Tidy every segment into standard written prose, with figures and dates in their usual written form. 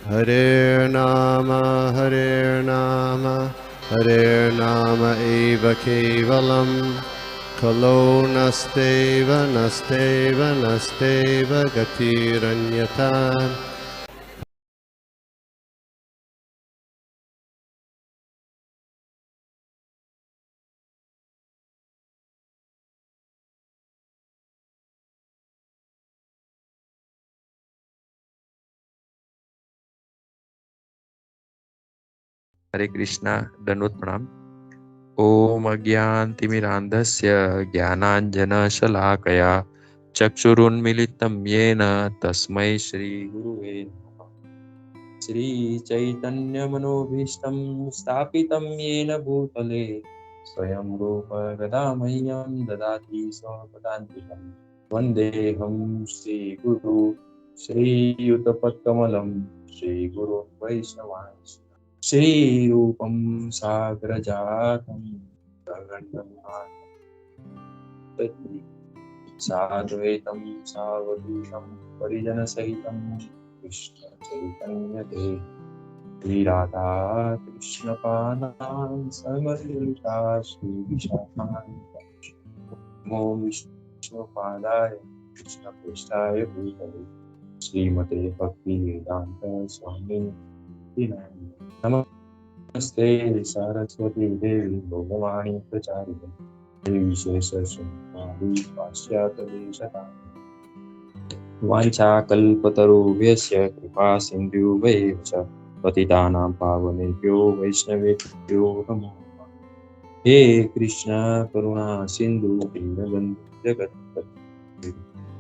Hare Nama Hare Nama eva kevalam Kalo nasteva nasteva nasteva gatiranyata. हरे कृष्णा, दंडवत प्रणाम। ओम अज्ञानतिमिरान्धस्य ज्ञानाञ्जनशलाकया चक्षुरुन्मीलितं येन तस्मै श्रीगुरुवे नमः। श्रीचैतन्यमनोभीष्टं स्थापितं येन भूतले स्वयं रूप गदामह्यं ददाति स्वपदान्तिकं। वन्देऽहं श्रीगुरु श्रीयुतपत्कमलं श्रीगुरुं वैष्णवांश्च श्रीरूपं साग्रजातं साद्वैतं सावधूतं परिजनसहितं कृष्णचैतन्यदेव श्रीराधा कृष्णपादान् समर्पिता श्रीविशाखान् नमो विष्णुपादाय कृष्णपृष्ठाय भूतले श्रीमते भक्तिवेदान्त स्वामिने नमस्ते सरस्वती देवी भगवाणी प्रचारिणे विशेषशून्यवादी पाश्चात्यदेशतारिणे वाञ्छाकल्पतरुभ्यश्च कृपा सिन्धुभ्यैव च पतितानां पावनेभ्यो वैष्णवेभ्यो नमो नमः। हे कृष्ण करुणा सिन्धु दीनबन्धु जगत्पते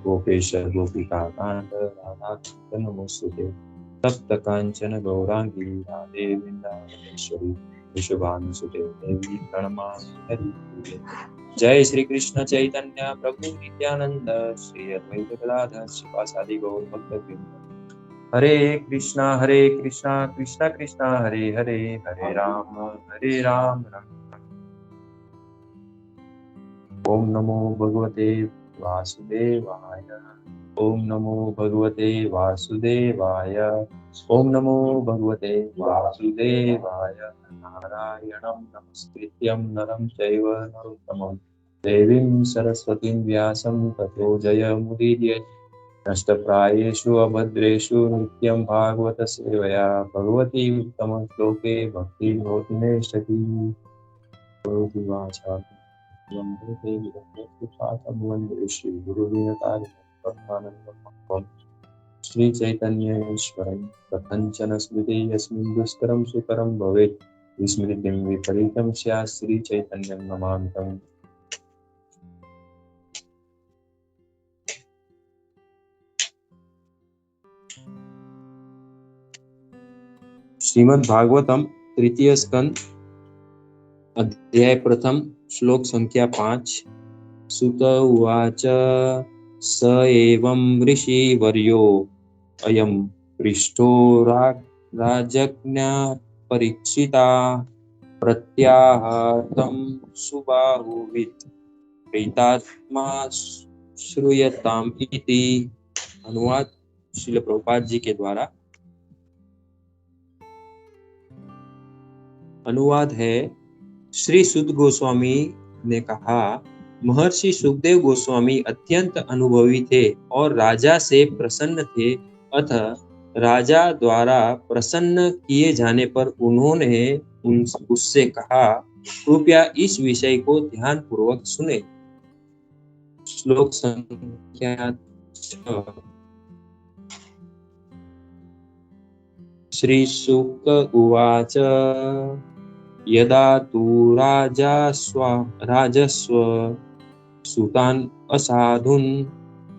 गोपेश गोपिकाकान्त राधाकान्त नमोस्तुते तप्त कांचन गौरांगी राधे वृंदावनेश्वरी विश्वभानुसुते देवी प्रणमामि हरिप्रिये। जय श्री कृष्ण चैतन्य प्रभु नित्यानंद श्री अद्वैत गदाधर श्रीवासादि गौर भक्तवृंद। हरे कृष्णा कृष्णा कृष्णा हरे हरे हरे राम राम। ओम नमो भगवते वासुदेवाय। ओम नमो भगवते वासुदेवाय। ओम नमो भगवते वासुदेवाय। नारायणं नमस्कृत्यं नरं चैव नरोत्तमं देवीं सरस्वतीं व्यासं ततो जयमुदीरये। नष्टप्रायेषु अभद्रेषु नित्यं भागवत सेवया भगवती उत्तम श्लोके भक्तिर्भवति नैष्ठिकी। वन्दे श्री चैतन्येश्वरं कथञ्चन स्मृति यस्मिन् दुष्करं सुकरं भवेत् विस्मृतिं विपरीतं स्यात् श्री चैतन्यं नमामि तम्। श्रीमद् भागवतम तृतीय स्कंद अध्याय प्रथम श्लोक संख्या 5। सुत उवाच स एवं ऋषिवर्यो अयं पृष्ठो राजज्ञा परीक्षिता प्रत्याहतं सुबाहुवित् प्रीतात्मा श्रूयताम इति। अनुवाद श्रील प्रभुपाद जी के द्वारा। अनुवाद है, श्री सुत गोस्वामी ने कहा, महर्षि सुखदेव गोस्वामी अत्यंत अनुभवी थे और राजा से प्रसन्न थे। अतः राजा द्वारा प्रसन्न किए जाने पर उन्होंने उससे कहा, कृपया इस विषय को ध्यान पूर्वक सुने। श्लोक संख्या 6। श्री शुक उवाच यदा तु राजस्व सुतान् असाधून्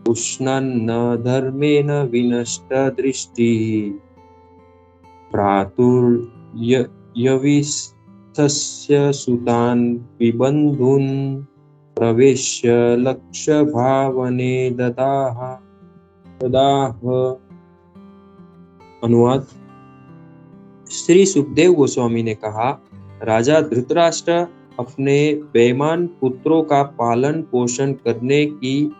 उष्णन्न धर्मेण विनष्ट दृष्टिः भ्रातुर्यविस्थस्य सुतान् विबन्धून् प्रवेश्य लक्ष्यभावने ददाह। अनुवाद, श्री सुखदेव गोस्वामी ने कहा, राजा धृतराष्ट्र अपने बेईमान पुत्रों का पालन पोषण करने की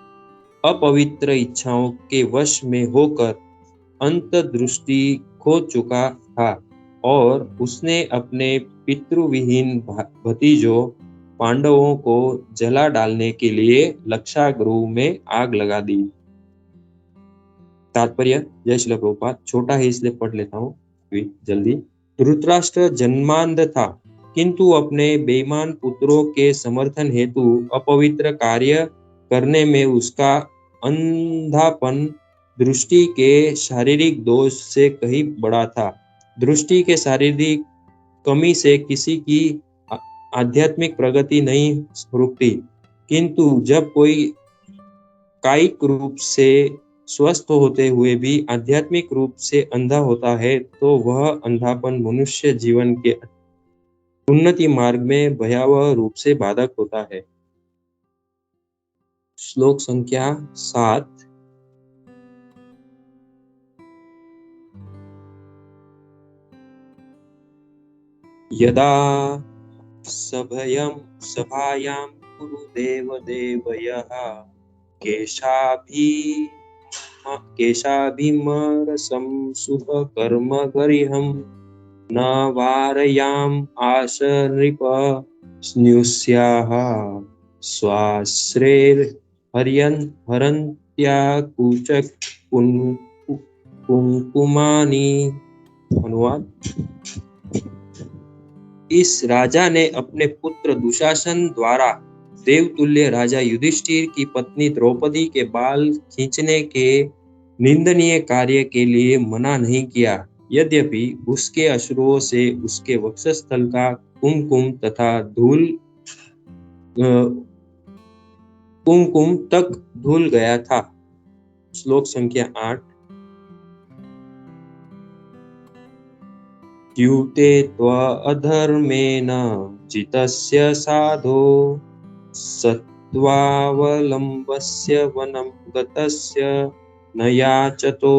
अपवित्र इच्छाओं के वश में होकर अंतर्दृष्टि खो चुका था और उसने अपने पितृविहीन भतीजों पांडवों को जला डालने के लिए लक्षागृह में आग लगा दी। तात्पर्य, जय श्रील प्रभुपाद। छोटा है इसलिए पढ़ लेता हूँ जल्दी। धृतराष्ट्र जन्मांध था, किंतु अपने बेईमान पुत्रों के समर्थन हेतु अपवित्र कार्य करने में उसका अंधापन दृष्टि के शारीरिक दोष से कहीं बड़ा था। दृष्टि के शारीरिक कमी से किसी की आध्यात्मिक प्रगति नहीं रुकती, किंतु जब कोई कायिक रूप से स्वस्थ होते हुए भी आध्यात्मिक रूप से अंधा होता है तो वह अंधापन मनुष्य जीवन के उन्नति मार्ग में भयावह रूप से बाधक होता है। श्लोक संख्या 7। यदा सभायां गुरुदेव देवयः केशाभिमरसं शुभकर्म गरिहं न वारयाम् आश नृप स्नुष्याः हरन्त्या कुचक कुंकुमानि। अनुवाद, इस राजा ने अपने पुत्र दुशासन द्वारा देवतुल्य राजा युधिष्ठिर की पत्नी द्रौपदी के बाल खींचने के निंदनीय कार्य के लिए मना नहीं किया, यद्यपि उसके अश्रुओं से उसके वक्षस्थल का कुमकुम तक धुल गया था। श्लोक संख्या 8। द्यूते त्वधर्मेण जितस्य साधो सत्त्वावलम्बस्य वनं गतस्य न याचतो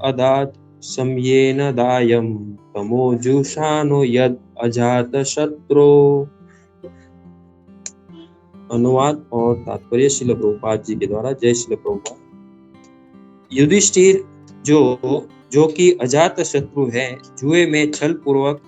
अदात् सम्येन दायं तमोजुषानो यद अजातशत्रो। अनुवाद और तात्पर्य श्रील प्रभुपाद जी के द्वारा। जय श्रील प्रभुपाद। युधिष्ठिर जो कि अजात शत्रु है, जुए में छल पूर्वक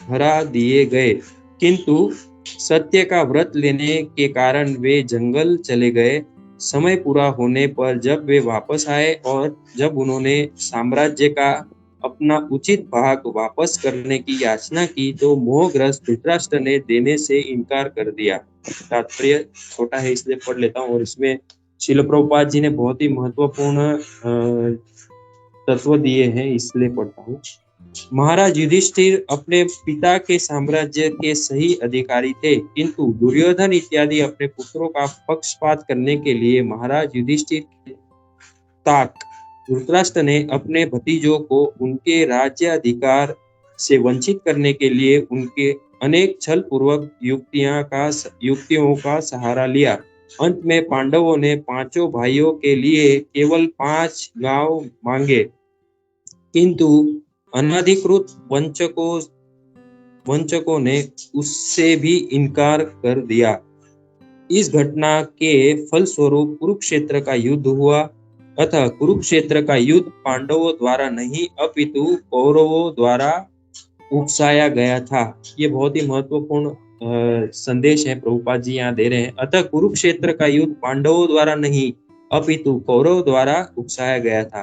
हरा दिए गए, किंतु सत्य का व्रत लेने के कारण वे जंगल चले गए। समय पूरा होने पर जब वे वापस आए और जब उन्होंने साम्राज्य का अपना उचित भाग वापस करने की याचना की तो मोहग्रस्त धृतराष्ट्र ने देने से इनकार कर दिया। तात्पर्य छोटा है इसलिए पढ़ लेता हूँ और इसमें श्रील प्रभुपाद जी ने बहुत ही महत्वपूर्ण तत्व दिए हैं, इसलिए पढ़ता हूँ। महाराज युधिष्ठिर अपने पिता के साम्राज्य के सही अधिकारी थे, किंतु दुर्योधन इत्यादि अपने पुत्रों का पक्षपात करने के लिए महाराज युधिष्ठिर के ताक धृतराष्ट्र ने अपने भतीजों को उनके राज्य अधिकार से वंचित करने के लिए उनके अनेक छल पूर्वक युक्तियों का सहारा लिया। अंत में पांडवों ने पांचों भाइयों के लिए केवल 5 गांव मांगे, किंतु अनधिकृत वंचकों ने उससे भी इनकार कर दिया। इस घटना के फलस्वरूप कुरुक्षेत्र का युद्ध हुआ। अतः कुरुक्षेत्र का युद्ध पांडवों द्वारा नहीं अपितु कौरवों द्वारा उकसाया गया था। ये बहुत ही महत्वपूर्ण संदेश है प्रभुपाद जी यहाँ दे रहे हैं। अतः कुरुक्षेत्र का युद्ध पांडवों द्वारा नहीं अपितु कौरवों द्वारा उकसाया गया था।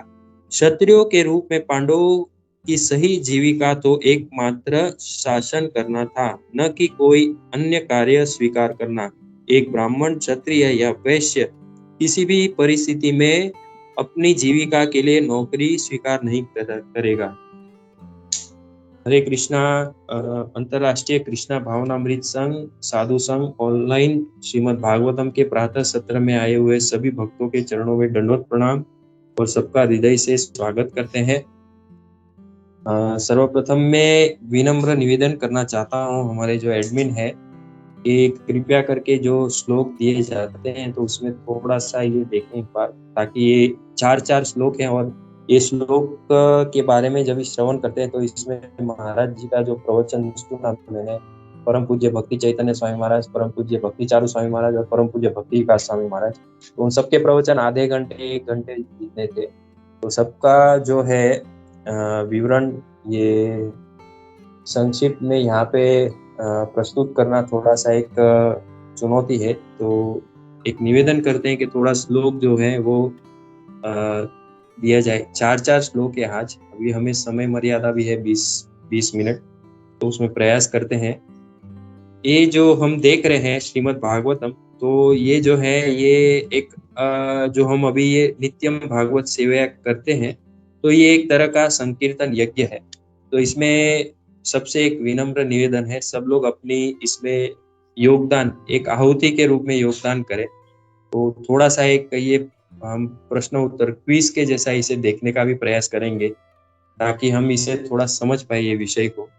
क्षत्रियों के रूप में पांडवों की सही जीविका तो एकमात्र शासन करना था, न कि कोई अन्य कार्य स्वीकार करना। एक ब्राह्मण, क्षत्रिय या वैश्य किसी भी परिस्थिति में अपनी जीविका के लिए नौकरी स्वीकार नहीं करेगा। हरे कृष्णा। अंतरराष्ट्रीय कृष्णा भावनामृत संघ साधु संघ ऑनलाइन श्रीमद् भागवतम के प्रातः सत्र में आए हुए सभी भक्तों के चरणों में दंडवत प्रणाम और सबका हृदय से स्वागत करते हैं। सर्वप्रथम मैं विनम्र निवेदन करना चाहता हूँ हमारे जो एडमिन है कि कृपया करके जो श्लोक दिए जाते हैं तो उसमें थोड़ा सा ये देखें एक बार, ताकि ये 4 श्लोक हैं और ये श्लोक के बारे में जब श्रवण करते हैं तो इसमें महाराज जी का जो प्रवचन सुना मैंने परम पूज्य भक्ति चैतन्य स्वामी महाराज, परम पूज्य भक्ति चारू स्वामी महाराज और परम पूज्य भक्ति विकास स्वामी महाराज। तो उन सबके प्रवचन आधे घंटे 1 घंटे जितने थे। तो सबका जो है विवरण ये संक्षिप्त में यहाँ पे प्रस्तुत करना थोड़ा सा एक चुनौती है। तो एक निवेदन करते हैं कि थोड़ा श्लोक जो है वो दिया जाए। 4 श्लोक है आज। अभी हमें समय मर्यादा भी है 20 मिनट, तो उसमें प्रयास करते हैं। ये जो हम देख रहे हैं श्रीमद् भागवतम, तो ये जो है ये एक जो हम अभी ये नित्यम भागवत सेवा करते हैं, तो ये एक तरह का संकीर्तन यज्ञ है। तो इसमें सबसे एक विनम्र निवेदन है, सब लोग अपनी इसमें योगदान एक आहुति के रूप में योगदान करें। तो थोड़ा सा एक ये हम प्रश्न उत्तर क्विज के जैसा इसे देखने का भी प्रयास करेंगे, ताकि हम इसे थोड़ा समझ पाए ये विषय को।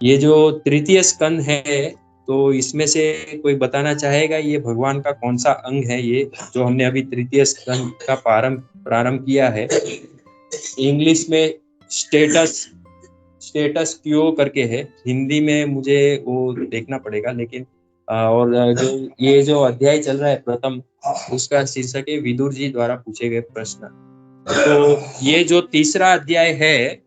ये जो तृतीय स्कंद है, तो इसमें से कोई बताना चाहेगा ये भगवान का कौन सा अंग है, ये जो हमने अभी तृतीय स्कंद का प्रारंभ किया है। इंग्लिश में स्टेटस क्यो करके है, हिंदी में मुझे वो देखना पड़ेगा, लेकिन और जो ये जो अध्याय चल रहा है प्रथम, उसका शीर्षक है विदुर जी द्वारा पूछे गए प्रश्न। तो ये जो तीसरा अध्याय है,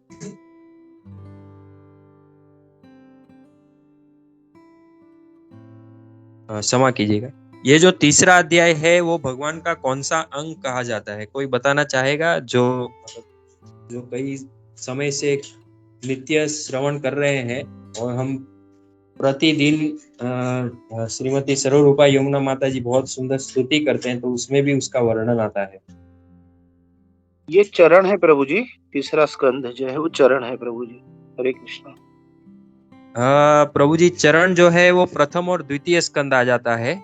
क्षमा कीजिएगा, ये जो तीसरा अध्याय है वो भगवान का कौन सा अंग कहा जाता है? कोई बताना चाहेगा जो कई समय से नित्य श्रवण कर रहे हैं और हम प्रतिदिन श्रीमती सर्वरूपा यमुना माता जी बहुत सुंदर स्तुति करते हैं, तो उसमें भी उसका वर्णन आता है। ये चरण है प्रभु जी, तीसरा स्कंद जो है वो चरण है प्रभु जी। हरे कृष्णा। प्रभु जी, चरण जो है वो प्रथम और द्वितीय स्कंद आ जाता है,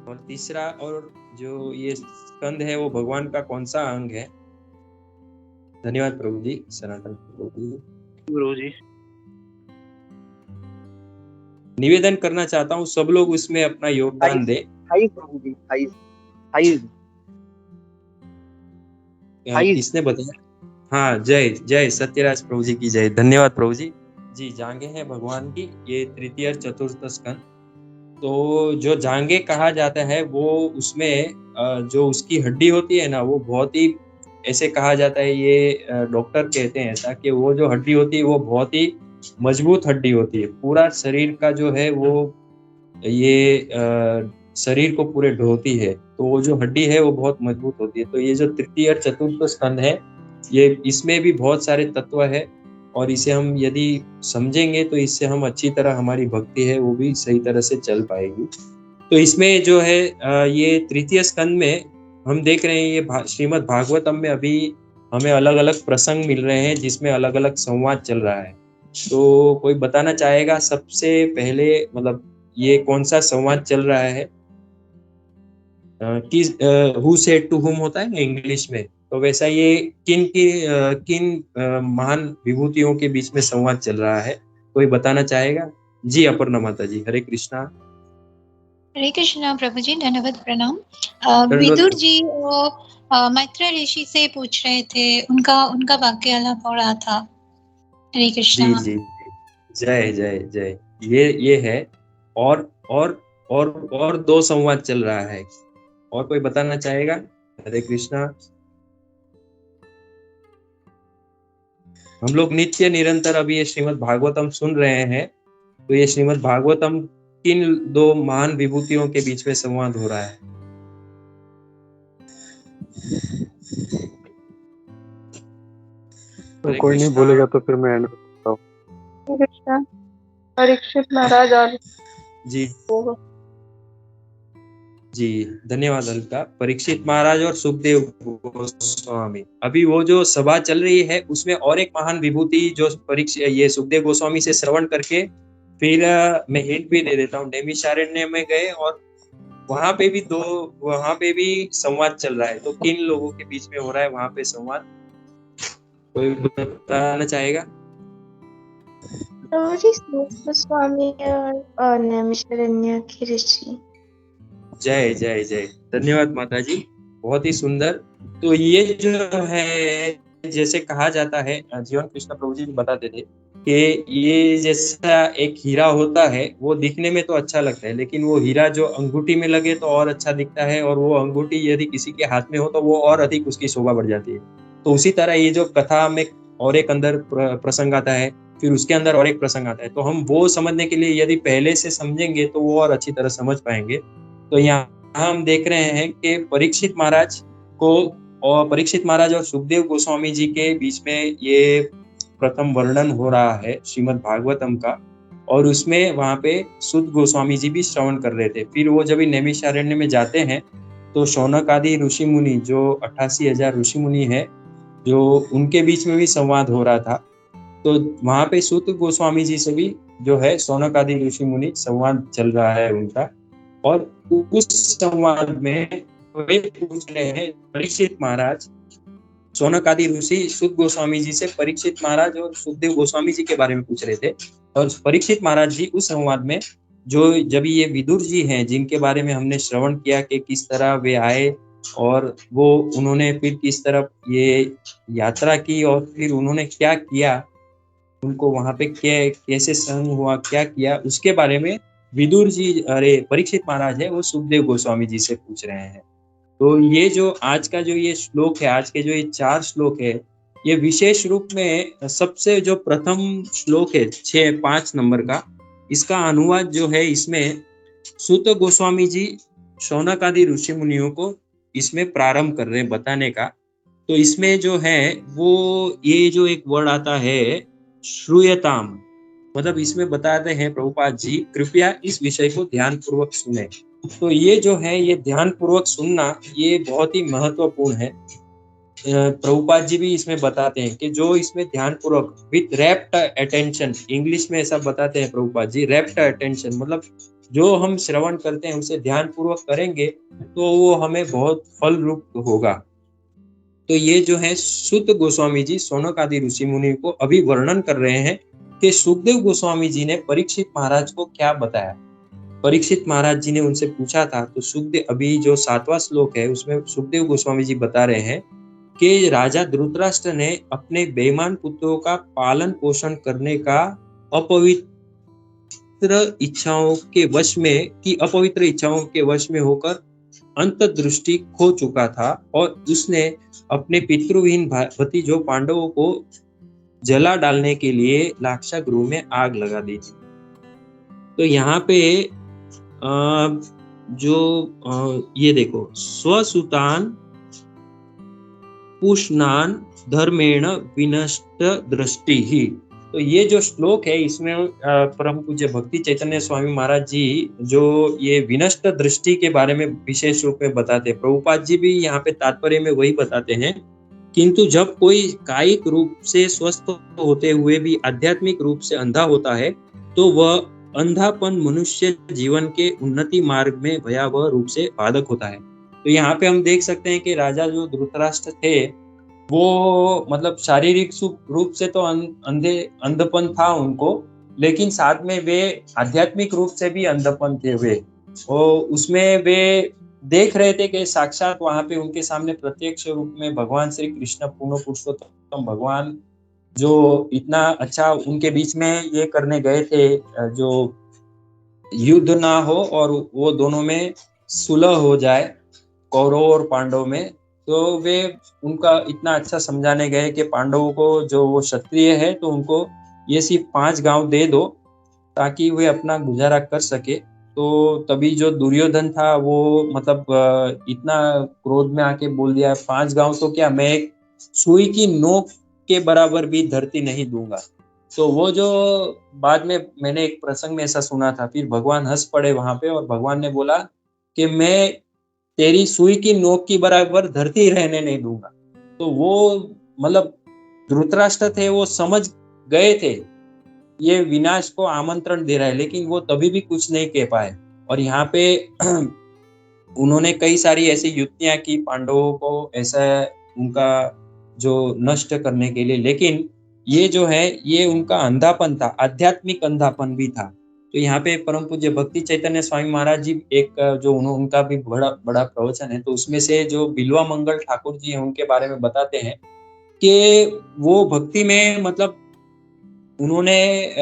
और तीसरा और जो ये स्कंद है वो भगवान का कौन सा अंग है? धन्यवाद प्रभु जी। सनातन प्रभु जी, निवेदन करना चाहता हूँ सब लोग उसमें अपना योगदान दे। प्रभु जी, किसने बताया? हाँ, जय जय सत्यराज प्रभु जी की जय। धन्यवाद प्रभु जी। जी, जांगे हैं भगवान की, ये तृतीय और चतुर्थ स्कंद। तो जो जांगे कहा जाता है वो उसमें जो उसकी हड्डी होती है ना, वो बहुत ही ऐसे कहा जाता है, ये डॉक्टर कहते हैं ऐसा, कि वो जो हड्डी होती है वो बहुत ही मजबूत हड्डी होती है। पूरा शरीर का जो है वो ये शरीर को पूरे ढोती है, तो वो जो हड्डी है वो बहुत मजबूत होती है। तो ये जो तृतीय और चतुर्थ स्कंद है, ये इसमें भी बहुत सारे तत्व है, और इसे हम यदि समझेंगे तो इससे हम अच्छी तरह हमारी भक्ति है वो भी सही तरह से चल पाएगी। तो इसमें जो है ये तृतीय स्कंद में हम देख रहे हैं, ये श्रीमद् भागवतम में अभी हमें अलग अलग प्रसंग मिल रहे हैं जिसमें अलग अलग संवाद चल रहा है। तो कोई बताना चाहेगा सबसे पहले, मतलब ये कौन सा संवाद चल रहा है? हु सेड टू हुम होता है ना इंग्लिश में, तो वैसा ये किन महान विभूतियों के बीच में संवाद चल रहा है? कोई बताना चाहेगा? जी अपर्णा माता जी, हरे कृष्णा। हरे कृष्णा प्रभु जी, धन्यवाद, प्रणाम। विदुर जी मैत्रेय ऋषि से पूछ रहे थे, उनका वाक्यालाप हो रहा था। हरे कृष्णा। जी जी, जय जय जय। ये है, और 2 संवाद चल रहा है। और कोई बताना चाहेगा? हरे कृष्णा। हम लोग नित्य निरंतर अभी ये श्रीमद् भागवतम सुन रहे हैं, तो ये श्रीमद् भागवतम किन 2 महान विभूतियों के बीच में संवाद हो रहा है? तो कोई नहीं बोलेगा तो फिर मैं एंड करता हूँ। कृष्णा, परीक्षित महाराज और जी धन्यवाद अलका। परीक्षित महाराज और सुखदेव गोस्वामी, अभी वो जो सभा चल रही है उसमें और एक महान विभूति जो ये सुखदेव गोस्वामी से श्रवण करके, फिर मैं हिंट भी दे देता हूँ, नैमिषारण्य में गए और वहां पे भी संवाद चल रहा है। तो किन लोगों के बीच में हो रहा है वहां पे संवाद? कोई बताना चाहेगा? गोस्वामी और नैमिषारण्य के ऋषि। जय जय जय, धन्यवाद माता जी, बहुत ही सुंदर। तो ये जो है, जैसे कहा जाता है, जीवन कृष्ण प्रभु जी बताते थे कि ये जैसा एक हीरा होता है वो दिखने में तो अच्छा लगता है, लेकिन वो हीरा जो अंगूठी में लगे तो और अच्छा दिखता है, और वो अंगूठी यदि किसी के हाथ में हो तो वो और अधिक उसकी शोभा बढ़ जाती है। तो उसी तरह ये जो कथा में और एक अंदर प्रसंग आता है, फिर उसके अंदर और एक प्रसंग आता है, तो हम वो समझने के लिए यदि पहले से समझेंगे तो वो और अच्छी तरह समझ पाएंगे। तो यहाँ हम देख रहे हैं कि परीक्षित महाराज को, और परीक्षित महाराज और सुखदेव गोस्वामी जी के बीच में ये प्रथम वर्णन हो रहा है श्रीमद् भागवतम का, और उसमें वहां पे सुत गोस्वामी जी भी श्रवण कर रहे थे। फिर वो जब नैमिषारण्य में जाते हैं तो शौनक आदि ऋषि मुनि, जो 88,000 ऋषि मुनि है, जो उनके बीच में भी संवाद हो रहा था। तो वहां पे सुत गोस्वामी जी से भी जो है शौनक आदि ऋषि मुनि संवाद चल रहा है उनका, और उस संवाद में वे पूछ रहे हैं परीक्षित महाराज, शौनक आदि ऋषि सुत गोस्वामी जी से परीक्षित महाराज और सुखदेव गोस्वामी जी के बारे में पूछ रहे थे। और परीक्षित महाराज जी उस संवाद में, जो जब ये विदुर जी हैं जिनके बारे में हमने श्रवण किया कि किस तरह वे आए और वो उन्होंने फिर किस तरह ये यात्रा की और फिर उन्होंने क्या किया, उनको वहां पे कैसे संग हुआ, क्या किया, उसके बारे में विदुर जी, अरे परीक्षित महाराज है, वो सुखदेव गोस्वामी जी से पूछ रहे हैं। तो ये जो आज का जो ये श्लोक है, आज के जो ये 4 श्लोक है, ये विशेष रूप में सबसे जो प्रथम श्लोक है 5 नंबर का, इसका अनुवाद जो है इसमें सुत गोस्वामी जी शौनक आदि ऋषि मुनियों को इसमें प्रारंभ कर रहे हैं बताने का। तो इसमें जो है वो ये जो एक वर्ड आता है श्रूयताम, मतलब इसमें बताते हैं प्रभुपाद जी कृपया इस विषय को ध्यान पूर्वक सुने। तो ये जो है ये ध्यान पूर्वक सुनना ये बहुत ही महत्वपूर्ण है। प्रभुपाद जी भी इसमें बताते हैं कि जो इसमें ध्यान पूर्वक विथ रैप्ट अटेंशन, इंग्लिश में ऐसा बताते हैं प्रभुपाद जी, रैप्ट अटेंशन, मतलब जो हम श्रवण करते हैं उसे ध्यान पूर्वक करेंगे तो वो हमें बहुत फल रूप होगा। तो ये जो है सुत गोस्वामी जी शौनक आदि ऋषि मुनि को अभी वर्णन कर रहे हैं कि सुखदेव गोस्वामी जी ने परीक्षित महाराज को क्या बताया। परीक्षित महाराज जी ने उनसे पूछा था, तो सुखदेव, अभी जो 7वां श्लोक है उसमें सुखदेव गोस्वामी जी बता रहे हैं कि राजा धृतराष्ट्र ने अपने बेईमान पुत्रों का पालन पोषण करने का अपवित्र इच्छाओं के वश में होकर अंतर्दृष्टि खो चुका था, और उसने अपने पितृविहीन भतीजों पांडवों को जला डालने के लिए लाक्षा गृह में आग लगा दी थी। तो यहाँ पे ये देखो, स्वसुतान पुष्णान धर्मेण विनष्ट दृष्टि ही। तो ये जो श्लोक है इसमें परम पूज्य भक्ति चैतन्य स्वामी महाराज जी जो ये विनष्ट दृष्टि के बारे में विशेष रूप में बताते हैं। प्रभुपाद जी भी यहाँ पे तात्पर्य में वही बताते हैं, किंतु जब कोई कायिक रूप से स्वस्थ होते हुए भी आध्यात्मिक रूप से अंधा होता है तो वह अंधापन मनुष्य जीवन के उन्नति मार्ग में भयावह रूप से बाधक होता है। तो यहाँ पे हम देख सकते हैं कि राजा जो धृतराष्ट्र थे वो मतलब शारीरिक रूप से तो अंधपन था उनको, लेकिन साथ में वे आध्यात्मिक रूप से भी अंधपन थे वे, और उसमें वे देख रहे थे कि साक्षात वहां पे उनके सामने प्रत्यक्ष रूप में भगवान श्री कृष्ण पूर्ण पुरुषोत्तम भगवान जो इतना अच्छा उनके बीच में ये करने गए थे, जो युद्ध ना हो और वो दोनों में सुलह हो जाए कौरव और पांडव में, तो वे उनका इतना अच्छा समझाने गए कि पांडवों को जो वो क्षत्रिय है तो उनको ये सिर्फ 5 गांव दे दो ताकि वे अपना गुजारा कर सके। तो तभी जो दुर्योधन था वो मतलब इतना क्रोध में आके बोल दिया 5 गांव तो क्या, मैं एक सुई की नोक के बराबर भी धरती नहीं दूंगा। तो वो जो बाद में मैंने एक प्रसंग में ऐसा सुना था, फिर भगवान हंस पड़े वहां पे और भगवान ने बोला कि मैं तेरी सुई की नोक की बराबर धरती रहने नहीं दूंगा। तो वो मतलब धृतराष्ट्र थे, वो समझ गए थे ये विनाश को आमंत्रण दे रहा है, लेकिन वो तभी भी कुछ नहीं कह पाए। और यहाँ पे उन्होंने कई सारी ऐसी युक्तियां की पांडवों को ऐसा उनका जो नष्ट करने के लिए, लेकिन ये जो है ये उनका अंधापन था, आध्यात्मिक अंधापन भी था। तो यहाँ पे परम पूज्य भक्ति चैतन्य स्वामी महाराज जी एक जो उनका भी बड़ा प्रवचन है, तो उसमें से जो बिल्वा मंगल ठाकुर जी हैं उनके बारे में बताते हैं कि वो भक्ति में मतलब उन्होंने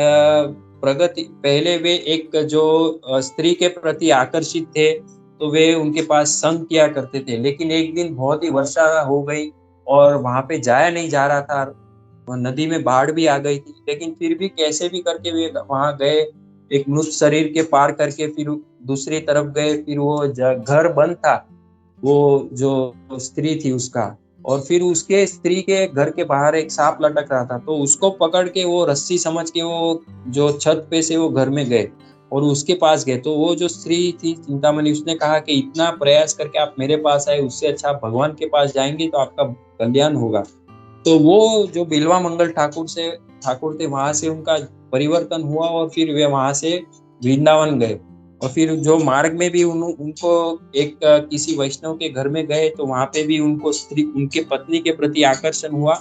प्रगति पहले वे एक जो स्त्री के प्रति आकर्षित थे, तो वे उनके पास संग किया करते थे। लेकिन एक दिन बहुत ही वर्षा हो गई और वहाँ पे जाया नहीं जा रहा था। नदी में बाढ़ भी आ गई थी, लेकिन फिर भी कैसे भी करके वे वहाँ गए, एक मृत शरीर के पार करके फिर दूसरी तरफ गए। फिर वो घर बंद था, वो जो स्त्री थी उसका, और फिर उसके स्त्री के घर के बाहर एक सांप लटक रहा था, तो उसको पकड़ के वो रस्सी समझ के वो जो छत पे से वो घर में गए और उसके पास गए। तो वो जो स्त्री थी चिंतामणि, उसने कहा कि इतना प्रयास करके आप मेरे पास आए, उससे अच्छा आप भगवान के पास जाएंगे तो आपका कल्याण होगा। तो वो जो बिल्वा मंगल ठाकुर थे, वहां से उनका परिवर्तन हुआ और फिर वे वहां से वृंदावन गए। और फिर जो मार्ग में भी उनको एक किसी वैष्णव के घर में गए, तो वहां पे भी उनको उनके पत्नी के प्रति आकर्षण हुआ।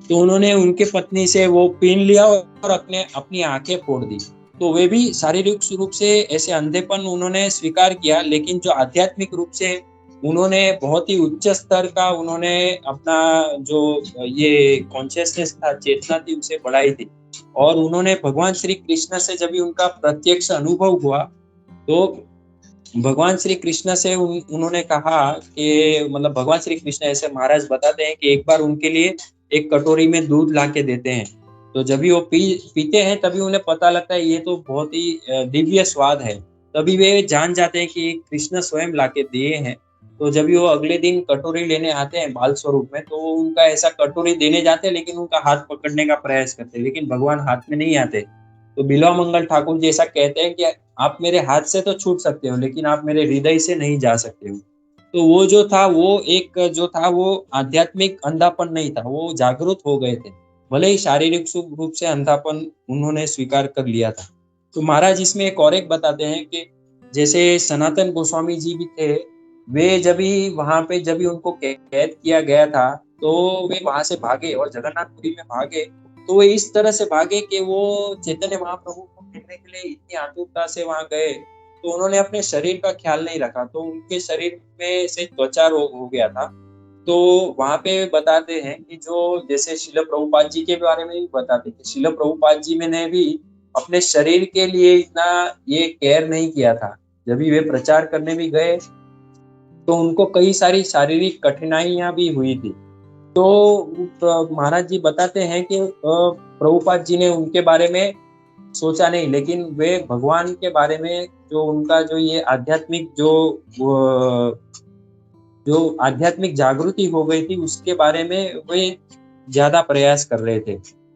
तो उन्होंने उनके पत्नी से वो पीन लिया और अपनी आंखें फोड़ दी। तो वे भी शारीरिक रूप से ऐसे अंधेपन उन्होंने स्वीकार किया, लेकिन जो आध्यात्मिक रूप से उन्होंने बहुत ही उच्च स्तर का उन्होंने अपना जो ये कॉन्शियसनेस था, चेतना थी, उसे बढ़ाई थी। और उन्होंने भगवान श्री कृष्ण से जब भी उनका प्रत्यक्ष अनुभव हुआ, तो भगवान श्री कृष्ण से उन्होंने कहा कि मतलब भगवान श्री कृष्ण ऐसे महाराज बताते हैं कि एक बार उनके लिए एक कटोरी में दूध ला के देते हैं। तो जब भी वो पीते हैं तभी उन्हें पता लगता है ये तो बहुत ही दिव्य स्वाद है। तभी वे जान जाते हैं कि कृष्ण स्वयं ला के दिए हैं। तो जब भी वो अगले दिन कटोरी लेने आते हैं बाल स्वरूप में, तो उनका ऐसा कटोरी देने जाते हैं, लेकिन उनका हाथ पकड़ने का प्रयास करते हैं, लेकिन भगवान हाथ में नहीं आते। तो बिल्वा मंगल ठाकुर जी ऐसा कहते हैं कि आप मेरे हाथ से तो छूट सकते हो, लेकिन आप मेरे हृदय से नहीं जा सकते हो। तो वो जो था वो एक जो था वो आध्यात्मिक अंधापन नहीं था, वो जागरूक हो गए थे। भले ही शारीरिक रूप से अंधापन उन्होंने स्वीकार कर लिया था। तो महाराज इसमें एक और एक बताते हैं कि जैसे सनातन गोस्वामी जी भी थे, वे जब भी वहां पे जब भी उनको कैद किया गया था, तो वे वहां से भागे और जगन्नाथपुरी में भागे। तो वो इस तरह से भागे कि वो चैतन्य महाप्रभु को मिलने के लिए इतनी आतुरता से वहां गए, तो उन्होंने अपने शरीर का ख्याल नहीं रखा, तो उनके शरीर में से त्वचा रोग हो गया था। तो वहां पे बताते हैं कि जो जैसे शिल प्रभुपाद जी के बारे में भी बताते हैं, शिल प्रभुपाद जी ने भी अपने शरीर के लिए इतना ये केयर नहीं किया था। जब भी वे प्रचार करने भी गए, तो उनको कई सारी शारीरिक कठिनाइयां भी हुई थी। तो महाराज जी बताते हैं कि प्रभुपाद जी ने उनके बारे में सोचा नहीं, लेकिन वे भगवान के बारे में जो उनका जो ये आध्यात्मिक जो आध्यात्मिक जागृति हो गई थी, उसके बारे में वे ज्यादा प्रयास कर रहे थे।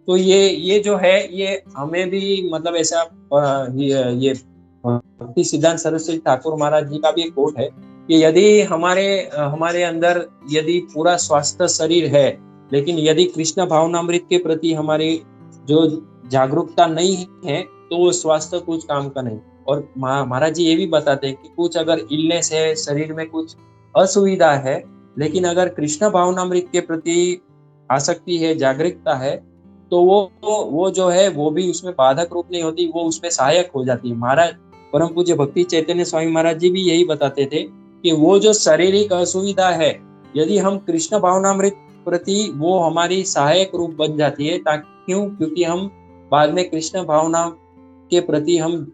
तो ये जो है ये हमें भी मतलब ऐसा ये भक्ति सिद्धांत सरस्वती ठाकुर महाराज जी का भी एक कोट है कि यदि हमारे अंदर यदि पूरा स्वस्थ शरीर है, लेकिन यदि कृष्ण भावनामृत के प्रति हमारी जो जागरूकता नहीं है, तो वो स्वास्थ्य कुछ काम का नहीं। और महाराज जी ये भी बताते हैं कि कुछ अगर इलनेस है, शरीर में कुछ असुविधा है, लेकिन अगर कृष्ण भावनामृत के प्रति आसक्ति है, जागरूकता है, तो वो जो है वो भी उसमें बाधक रूप नहीं होती, वो उसमें सहायक हो जाती है। महाराज परम पूज्य भक्ति चैतन्य स्वामी महाराज जी भी यही बताते थे कि वो जो शारीरिक असुविधा है, यदि हम कृष्ण भावनामृत प्रति वो हमारी सहायक रूप बन जाती है, क्योंकि हम बाद में कृष्ण भावना के प्रति हम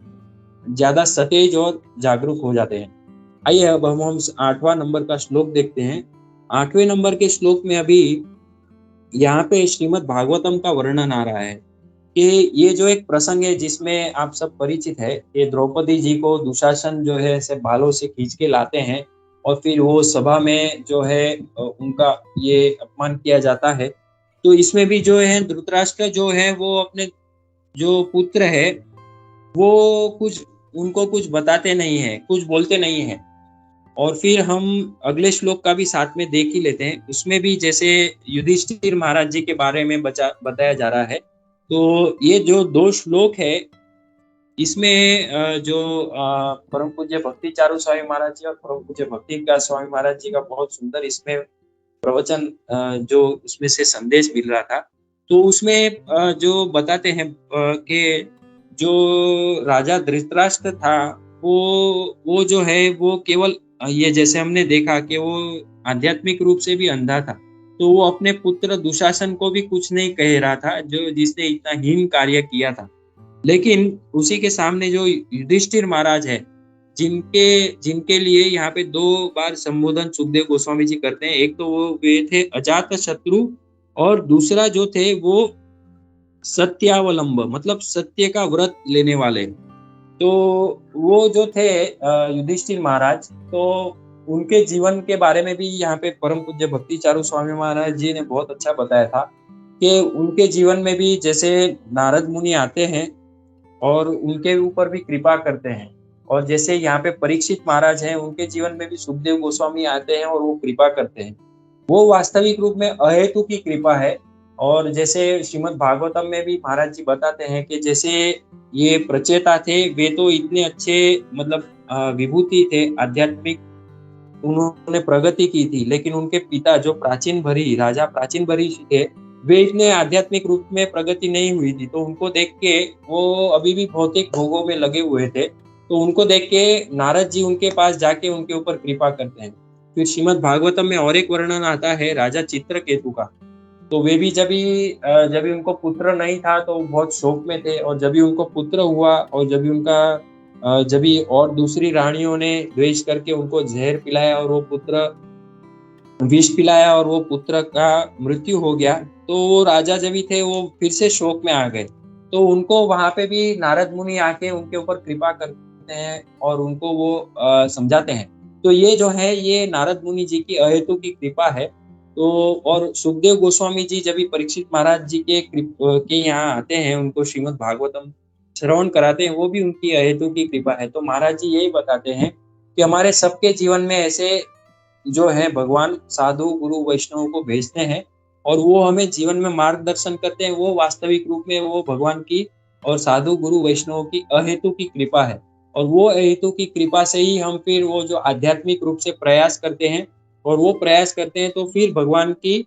ज्यादा सतेज और जागरूक हो जाते हैं। आइए अब हम 8वां नंबर का श्लोक देखते हैं। 8वें नंबर के श्लोक में अभी यहाँ पे श्रीमद् भागवतम का वर्णन आ रहा है कि ये जो एक प्रसंग है जिसमें आप सब परिचित है कि द्रौपदी जी को दुशासन जो है से भालों से खींच के लाते हैं और फिर वो सभा में जो है उनका ये अपमान किया जाता है। तो इसमें भी जो है धृतराष्ट्र जो है वो अपने जो पुत्र है वो उनको कुछ बताते नहीं है, कुछ बोलते नहीं है। और फिर हम अगले श्लोक का भी साथ में देख ही लेते हैं। उसमें भी जैसे युधिष्ठिर महाराज जी के बारे में बताया जा रहा है। तो ये जो 2 श्लोक है, इसमें जो परम पूज्य भक्ति चारू स्वामी महाराज जी और परम पूज्य भक्ति का स्वामी महाराज जी का बहुत सुंदर इसमें प्रवचन जो उसमें से संदेश मिल रहा था। तो उसमें जो बताते हैं कि जो राजा धृतराष्ट्र था, वो जो है वो केवल ये जैसे हमने देखा कि वो आध्यात्मिक रूप से भी अंधा था, तो वो अपने पुत्र दुशासन को भी कुछ नहीं कह रहा था, जो जिसने इतना हीन कार्य किया था। लेकिन उसी के सामने जो युधिष्ठिर महाराज है, जिनके जिनके लिए यहाँ पे 2 बार संबोधन सुखदेव गोस्वामी जी करते हैं। एक तो वो वे थे अजात शत्रु, और दूसरा जो थे वो सत्यावलंब, मतलब सत्य का व्रत लेने वाले। तो वो जो थे युधिष्ठिर महाराज, तो उनके जीवन के बारे में भी यहाँ पे परम पूज्य भक्ति चारू स्वामी महाराज जी ने बहुत अच्छा बताया था कि उनके जीवन में भी जैसे नारद मुनि आते हैं और उनके ऊपर भी कृपा करते हैं, और जैसे यहाँ पे परीक्षित महाराज हैं, उनके जीवन में भी सुखदेव गोस्वामी आते हैं और वो कृपा करते हैं। वो वास्तविक रूप में अहेतु की कृपा है। और जैसे श्रीमद् भागवतम में भी महाराज जी बताते हैं कि जैसे ये प्रचेता थे, वे तो इतने अच्छे मतलब विभूति थे आध्यात्मिक, उन्होंने प्रगति की थी, लेकिन उनके पिता जो प्राचीन भरी राजा प्राचीन भरी थे, वे इतने आध्यात्मिक रूप में प्रगति नहीं हुई थी। तो उनको देख के वो अभी भी भौतिक भोगों में लगे हुए थे। तो उनको देख के नारद जी उनके पास जाके उनके ऊपर कृपा करते हैं। फिर श्रीमद् भागवतम में और एक वर्णन आता है राजा चित्रकेतु का। तो वे भी जब भी उनको पुत्र नहीं था तो बहुत शोक में थे, और जब भी उनको पुत्र हुआ और जब भी और दूसरी रानियों ने द्वेष करके उनको जहर पिलाया और वो पुत्र विष पिलाया और वो पुत्र का मृत्यु हो गया, तो वो राजा जब भी थे वो फिर से शोक में आ गए। तो उनको वहां पे भी नारद मुनि आके उनके ऊपर कृपा करते हैं और उनको वो समझाते हैं। तो ये जो है ये नारद मुनि जी की अहेतु की कृपा है। तो और सुखदेव गोस्वामी जी जब भी परीक्षित महाराज जी के यहाँ आते हैं, उनको श्रीमद् भागवतम श्रवण कराते हैं, वो भी उनकी अहेतु की कृपा है। तो महाराज जी यही बताते हैं कि हमारे सबके जीवन में ऐसे जो है भगवान साधु गुरु वैष्णव को भेजते हैं और वो हमें जीवन में मार्गदर्शन करते हैं। वो वास्तविक रूप में वो भगवान की और साधु गुरु वैष्णव की अहेतु की कृपा है, और वो अहेतु की कृपा से ही हम फिर वो जो आध्यात्मिक रूप से प्रयास करते हैं, और वो प्रयास करते हैं तो फिर भगवान की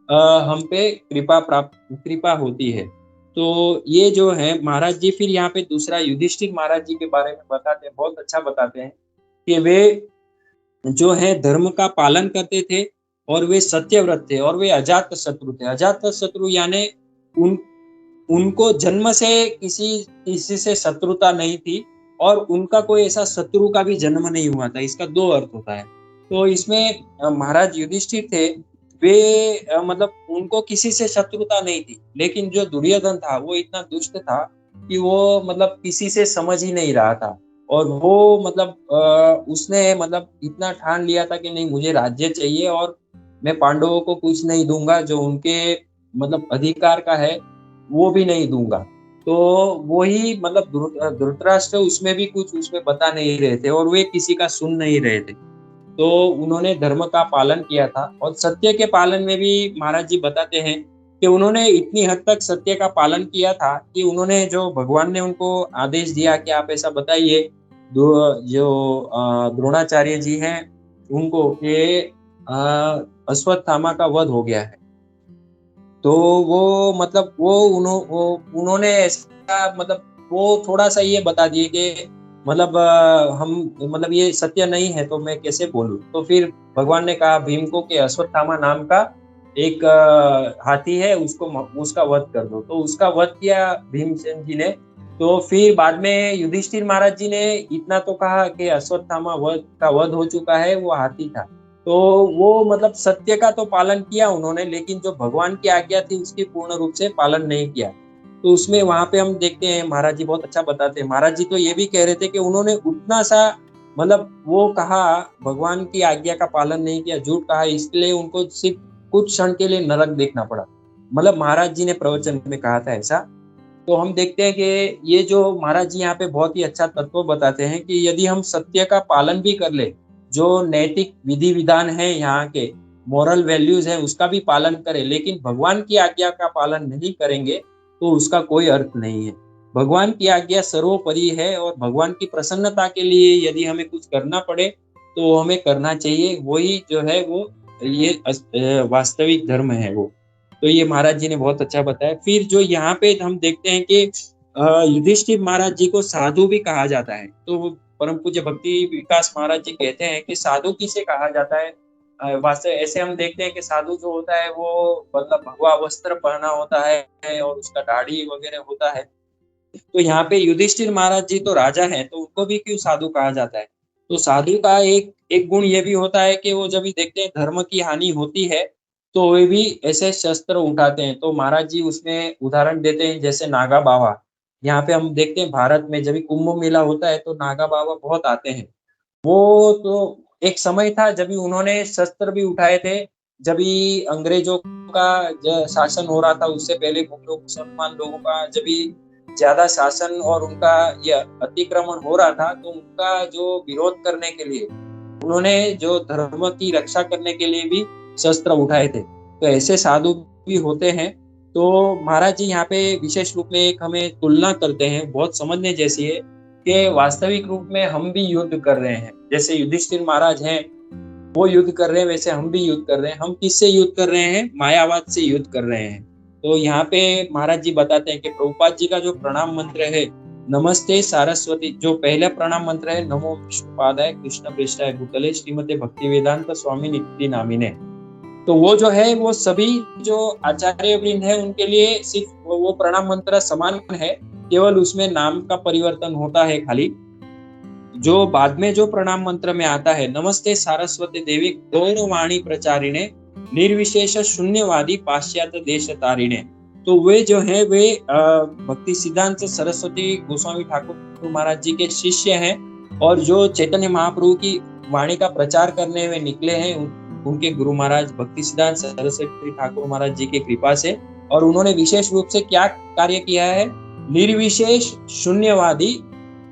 हम पे कृपा होती है। तो ये जो है महाराज जी फिर यहाँ पे दूसरा युधिष्ठिर महाराज जी के बारे में बताते हैं, बहुत अच्छा बताते हैं कि वे जो है धर्म का पालन करते थे और वे सत्यव्रत थे और वे अजात शत्रु थे। अजात शत्रु यानी उनको जन्म से किसी से शत्रुता नहीं थी, और उनका कोई ऐसा शत्रु का भी जन्म नहीं हुआ था। इसका 2 अर्थ होता है। तो इसमें महाराज युधिष्ठिर थे, वे मतलब उनको किसी से शत्रुता नहीं थी, लेकिन जो दुर्योधन था वो इतना दुष्ट था कि वो मतलब किसी से समझ ही नहीं रहा था, और वो मतलब उसने मतलब इतना ठान लिया था कि नहीं, मुझे राज्य चाहिए और मैं पांडवों को कुछ नहीं दूंगा, जो उनके मतलब अधिकार का है वो भी नहीं दूंगा। तो वो ही मतलब धृतराष्ट्र उसमें भी कुछ उसमें बता नहीं रहे थे और वे किसी का सुन नहीं रहे थे। तो उन्होंने धर्म का पालन किया था, और सत्य के पालन में भी महाराज जी बताते हैं कि उन्होंने इतनी हद तक सत्य का पालन किया था कि उन्होंने जो भगवान ने उनको आदेश दिया कि आप ऐसा बताइए जो द्रोणाचार्य जी हैं उनको कि अश्वत्थामा का वध हो गया है। तो वो मतलब उन्होंने ऐसा मतलब वो थोड़ा सा ये बता दिए कि मतलब हम मतलब ये सत्य नहीं है तो मैं कैसे बोलूं। तो फिर भगवान ने कहा भीम को कि अश्वत्थामा नाम का एक हाथी है, उसका वध कर दो। तो उसका वध किया भीमसेन जी ने। तो फिर बाद में युधिष्ठिर महाराज जी ने इतना तो कहा कि अश्वत्थामा का वध हो चुका है, वो हाथी था। तो वो मतलब सत्य का तो पालन किया उन्होंने, लेकिन जो भगवान की आज्ञा थी उसकी पूर्ण रूप से पालन नहीं किया। तो उसमें वहां पे हम देखते हैं महाराज जी बहुत अच्छा बताते हैं। महाराज जी तो ये भी कह रहे थे कि उन्होंने उतना सा मतलब वो कहा भगवान की आज्ञा का पालन नहीं किया, झूठ कहा, इसलिए उनको सिर्फ कुछ क्षण के लिए नरक देखना पड़ा। मतलब महाराज जी ने प्रवचन में कहा था ऐसा। तो हम देखते हैं कि ये जो महाराज जी यहाँ पे बहुत ही अच्छा तत्व बताते हैं कि यदि हम सत्य का पालन भी कर ले, जो नैतिक विधि विधान है यहाँ के मॉरल वैल्यूज है उसका भी पालन करें, लेकिन भगवान की आज्ञा का पालन नहीं करेंगे तो उसका कोई अर्थ नहीं है। भगवान की आज्ञा सर्वोपरि है, और भगवान की प्रसन्नता के लिए यदि हमें कुछ करना पड़े तो हमें करना चाहिए। वही जो है वो ये वास्तविक धर्म है वो। तो ये महाराज जी ने बहुत अच्छा बताया। फिर जो यहाँ पे हम देखते हैं कि युधिष्ठिर महाराज जी को साधु भी कहा जाता है। तो परम पूज्य भक्ति विकास महाराज जी कहते हैं कि साधु किसे कहा जाता है, वास्तव ऐसे हम देखते हैं कि साधु जो होता है वो मतलब भगवा वस्त्र पहना होता है और उसका दाढ़ी वगैरह होता है। तो यहाँ पे युधिष्ठिर महाराज जी तो राजा हैं, तो उनको भी क्यों साधु कहा जाता है? तो साधु का एक एक गुण ये भी होता है कि वो जब भी देखते हैं धर्म की हानि होती है, तो वे भी ऐसे शस्त्र उठाते हैं। तो महाराज जी उसमें उदाहरण देते हैं, जैसे नागा बाबा। यहाँ पे हम देखते हैं भारत में जब भी कुंभ मेला होता है तो नागा बाबा बहुत आते हैं। वो तो एक समय था जब भी उन्होंने शस्त्र भी उठाए थे, जब भी अंग्रेजों का शासन हो रहा था, उससे पहले मुसलमान लोगों का जब भी ज्यादा शासन और उनका ये अतिक्रमण हो रहा था, तो उनका जो विरोध करने के लिए उन्होंने जो धर्म की रक्षा करने के लिए भी शस्त्र उठाए थे। तो ऐसे साधु भी होते हैं। तो महाराज जी यहाँ पे विशेष रूप में एक हमें तुलना करते हैं, बहुत समझने जैसी है, कि वास्तविक रूप में हम भी युद्ध कर रहे हैं। जैसे युधिष्ठिर महाराज हैं, वो युद्ध कर रहे हैं, वैसे हम भी युद्ध कर रहे हैं। हम किससे युद्ध कर रहे हैं? मायावाद से युद्ध कर रहे हैं। तो यहाँ पे महाराज जी बताते हैं कि प्रभुपाद जी का जो प्रणाम मंत्र है, नमस्ते सारस्वती, जो पहला प्रणाम मंत्र है, नमो विष्णुपादाय कृष्ण पृष्ठाय भूतले श्रीमते भक्ति वेदांत स्वामी नित्य नामिने। तो वो जो है वो सभी जो आचार्य वृंद है उनके लिए सिर्फ वो प्रणाम मंत्र समान है, केवल उसमें नाम का परिवर्तन होता है खाली। जो बाद में जो प्रणाम मंत्र में आता है, नमस्ते सारस्वती देवी गौरवाणी प्रचारिणे निर्विशेष शून्यवादी पाश्चात्य देश तारिणे। तो वे जो है वे भक्ति सिद्धांत सरस्वती गोस्वामी ठाकुर महाराज जी के शिष्य हैं, और जो चैतन्य महाप्रभु की वाणी का प्रचार करने में निकले हैं उनके गुरु महाराज भक्ति सिद्धांत सरस्वती ठाकुर महाराज जी की कृपा से। और उन्होंने विशेष रूप से क्या कार्य किया है? निर्विशेष शून्यवादी,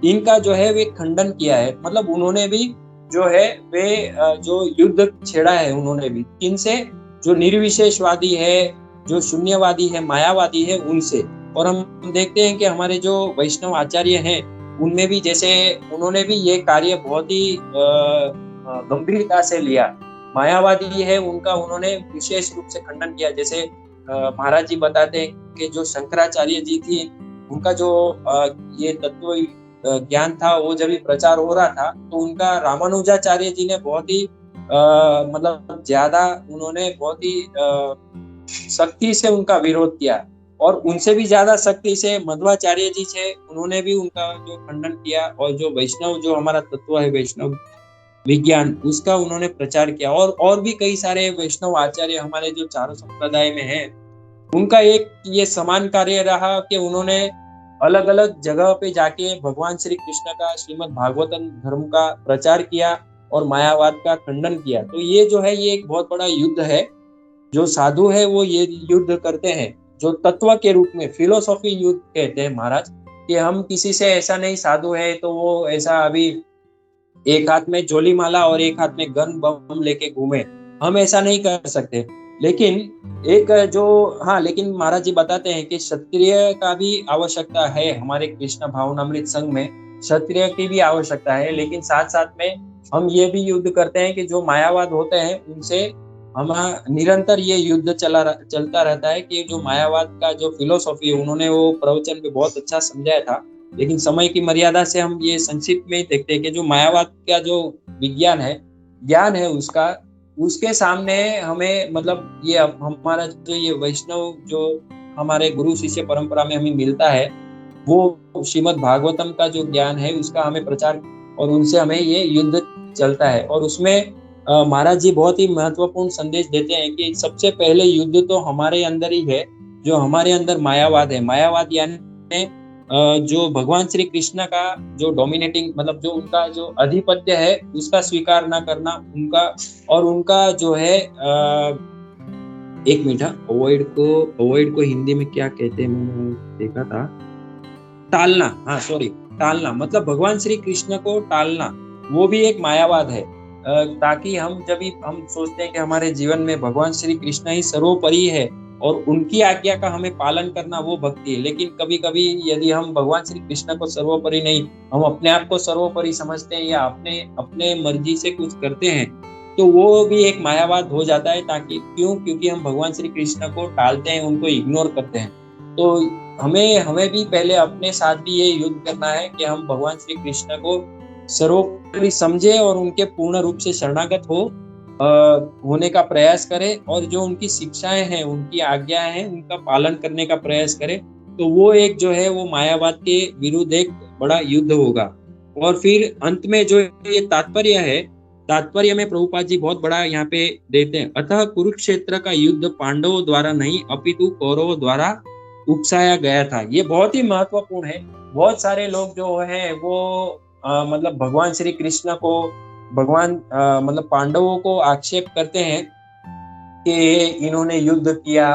इनका जो है वे खंडन किया है। मतलब उन्होंने भी जो है वे जो युद्ध छेड़ा है, उन्होंने भी किनसे? जो निर्विशेषवादी है, जो शून्यवादी है, मायावादी है, उनसे। और हम देखते हैं कि हमारे जो वैष्णव आचार्य हैं उनमें भी जैसे उन्होंने भी ये कार्य बहुत ही गंभीरता से लिया। मायावादी है उनका उन्होंने विशेष रूप से खंडन किया। जैसे महाराज जी बताते हैं कि जो शंकराचार्य जी थी, उनका जो ये तत्व ज्ञान था वो जब भी प्रचार हो रहा था, तो उनका रामानुजाचार्य जी ने बहुत ही मतलब ज्यादा उन्होंने बहुत ही सख्ती से उनका विरोध किया। और उनसे भी ज्यादा सख्ती से मध्वाचार्य जी थे, उन्होंने भी उनका जो खंडन किया। और जो वैष्णव जो हमारा तत्व है वैष्णव विज्ञान, उसका उन्होंने प्रचार किया। और भी कई सारे वैष्णव आचार्य हमारे जो चारों संप्रदाय में हैं, उनका एक ये समान कार्य रहा कि उन्होंने अलग अलग जगह पे जाके भगवान श्री कृष्ण का श्रीमद् भागवतम धर्म का प्रचार किया और मायावाद का खंडन किया। तो ये जो है ये एक बहुत बड़ा युद्ध है। जो साधु है वो ये युद्ध करते हैं, जो तत्व के रूप में फिलोसॉफी युद्ध कहते हैं महाराज, कि हम किसी से ऐसा नहीं, साधु है तो वो ऐसा अभी एक हाथ में जोली माला और एक हाथ में गन बम लेके घूमे, हम ऐसा नहीं कर सकते। लेकिन एक जो लेकिन महाराज जी बताते हैं कि क्षत्रिय का भी आवश्यकता है। हमारे कृष्ण भावनामृत संघ में क्षत्रिय की भी आवश्यकता है, लेकिन साथ साथ में हम ये भी युद्ध करते हैं कि जो मायावाद होते हैं उनसे हम निरंतर ये युद्ध चलता रहता है। कि जो मायावाद का जो फिलोसॉफी है, उन्होंने वो प्रवचन में बहुत अच्छा समझाया था, लेकिन समय की मर्यादा से हम ये संक्षिप्त में देखते हैं कि जो मायावाद का जो विज्ञान है, ज्ञान है उसका, उसके सामने हमें मतलब ये हमारा जो ये वैष्णव जो हमारे गुरु शिष्य परंपरा में हमें मिलता है, वो श्रीमद् भागवतम का जो ज्ञान है उसका हमें प्रचार, और उनसे हमें ये युद्ध चलता है। और उसमें महाराज जी बहुत ही महत्वपूर्ण संदेश देते हैं कि सबसे पहले युद्ध तो हमारे अंदर ही है, जो हमारे अंदर मायावाद है। मायावाद यानी जो भगवान श्री कृष्ण का जो डोमिनेटिंग, मतलब जो उनका जो आधिपत्य है उसका स्वीकार ना करना उनका, और उनका जो है एक मिनट, अवॉइड को हिंदी में क्या कहते हैं, मैंने देखा था, टालना। टालना मतलब भगवान श्री कृष्ण को टालना, वो भी एक मायावाद है। ताकि हम जब भी हम सोचते हैं कि हमारे जीवन में भगवान श्री कृष्ण ही सर्वोपरि है और उनकी आज्ञा का हमें पालन करना वो भक्ति है। लेकिन कभी कभी यदि हम भगवान श्री कृष्ण को सर्वोपरि नहीं, हम अपने आप को सर्वोपरि समझते हैं या अपने मर्जी से कुछ करते हैं, तो वो भी एक मायावाद हो जाता है। क्योंकि हम भगवान श्री कृष्ण को टालते हैं, उनको इग्नोर करते हैं। तो हमें भी पहले अपने साथ भी ये युद्ध करना है कि हम भगवान श्री कृष्ण को सर्वोपरि समझे और उनके पूर्ण रूप से शरणागत हो। होने का प्रयास करे और जो उनकी शिक्षाएं हैं, उनकी आज्ञाएं हैं, उनका पालन करने का प्रयास करे, तो वो एक जो है वो मायावाद के विरुद्ध एक बड़ा युद्ध होगा। और फिर अंत में जो ये तात्पर्य में प्रभुपाद जी बहुत बड़ा यहाँ पे देते हैं। अतः कुरुक्षेत्र का युद्ध पांडवों द्वारा नहीं अपितु कौरवों द्वारा उकसाया गया था। ये बहुत ही महत्वपूर्ण है। बहुत सारे लोग जो है वो मतलब भगवान श्री कृष्ण को, मतलब पांडवों को आक्षेप करते हैं कि इन्होंने युद्ध किया,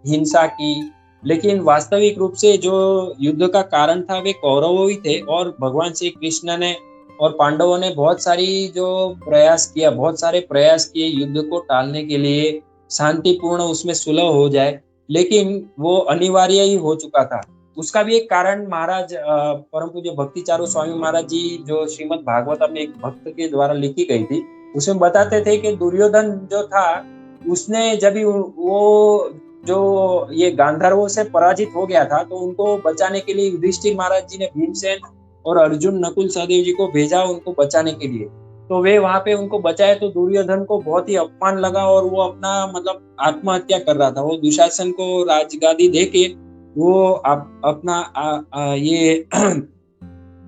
हिंसा की, लेकिन वास्तविक रूप से जो युद्ध का कारण था वे कौरवों ही थे। और भगवान श्री कृष्ण ने और पांडवों ने बहुत सारे प्रयास किए युद्ध को टालने के लिए, शांतिपूर्ण उसमें सुलह हो जाए, लेकिन वो अनिवार्य ही हो चुका था। उसका भी एक कारण महाराज परम पूज्य भक्ति चारू स्वामी महाराज जी जो श्रीमद् भागवत में एक भक्त के द्वारा लिखी गई थी, उसमें बताते थे कि दुर्योधन जो था उसने जब वो जो ये गांधर्वों से पराजित हो गया था, तो उनको बचाने के लिए युधिष्ठिर महाराज जी ने भीमसेन और अर्जुन, नकुल, सहदेव जी को भेजा उनको बचाने के लिए। तो वे वहां पे उनको बचाए, तो दुर्योधन को बहुत ही अपमान लगा और वो अपना मतलब आत्महत्या कर रहा था। वो दुशासन को राजगादी देके वो अपना ये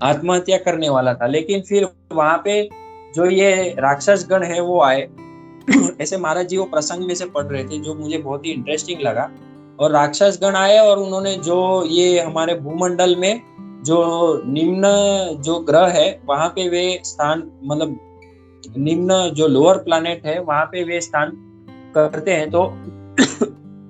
आत्महत्या करने वाला था। लेकिन फिर वहां पे जो ये राक्षस गण है वो आए। ऐसे महाराज जी वो प्रसंग में से पढ़ रहे थे जो मुझे बहुत ही इंटरेस्टिंग लगा। और राक्षस गण आए और उन्होंने जो ये हमारे भूमंडल में जो निम्न जो ग्रह है वहां पे वे स्थान, मतलब निम्न जो लोअर प्लैनेट है वहां पे वे स्थान करते हैं। तो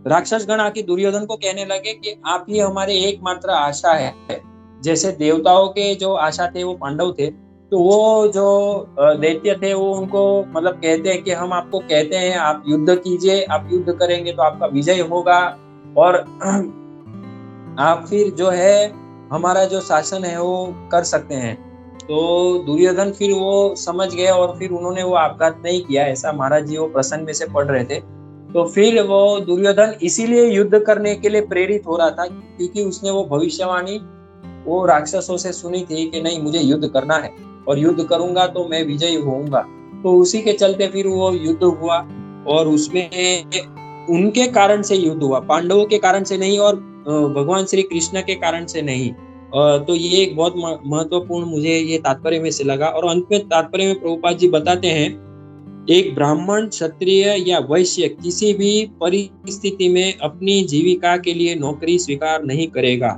राक्षस गण आके दुर्योधन को कहने लगे कि आप ही हमारे एकमात्र आशा है। जैसे देवताओं के जो आशा थे वो पांडव थे, तो वो जो दैत्य थे वो उनको मतलब कहते हैं कि हम आपको कहते हैं आप युद्ध कीजिए, आप युद्ध करेंगे तो आपका विजय होगा और आप फिर जो है हमारा जो शासन है वो कर सकते हैं। तो दुर्योधन फिर वो समझ गए और फिर उन्होंने वो आपघात नहीं किया। ऐसा महाराज जी वो प्रसंग में से पढ़ रहे थे। तो फिर वो दुर्योधन इसीलिए युद्ध करने के लिए प्रेरित हो रहा था क्योंकि उसने वो भविष्यवाणी वो राक्षसों से सुनी थी कि नहीं मुझे युद्ध करना है और युद्ध करूंगा तो मैं विजयी होऊंगा। तो उसी के चलते फिर वो युद्ध हुआ और उसमें उनके कारण से युद्ध हुआ, पांडवों के कारण से नहीं और भगवान श्री कृष्ण के कारण से नहीं। तो ये एक बहुत महत्वपूर्ण मुझे ये तात्पर्य में से लगा। और अंत में तात्पर्य में प्रभुपाद जी बताते हैं, एक ब्राह्मण, क्षत्रिय या वैश्य किसी भी परिस्थिति में अपनी जीविका के लिए नौकरी स्वीकार नहीं करेगा।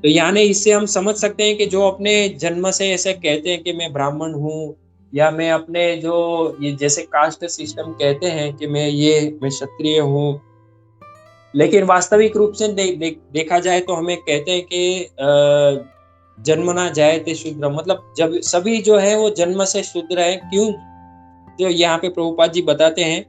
तो यानी इससे हम समझ सकते हैं कि जो अपने जन्म से ऐसे कहते हैं कि मैं ब्राह्मण हूँ या मैं अपने जो ये जैसे कास्ट सिस्टम कहते हैं कि मैं क्षत्रिय हूँ, लेकिन वास्तविक रूप से देखा जाए तो हमें कहते हैं कि जन्मना जायते शूद्र, मतलब जब सभी जो है वो जन्म से शूद्र है। क्यों? जो यहाँ पे प्रभुपाद जी बताते हैं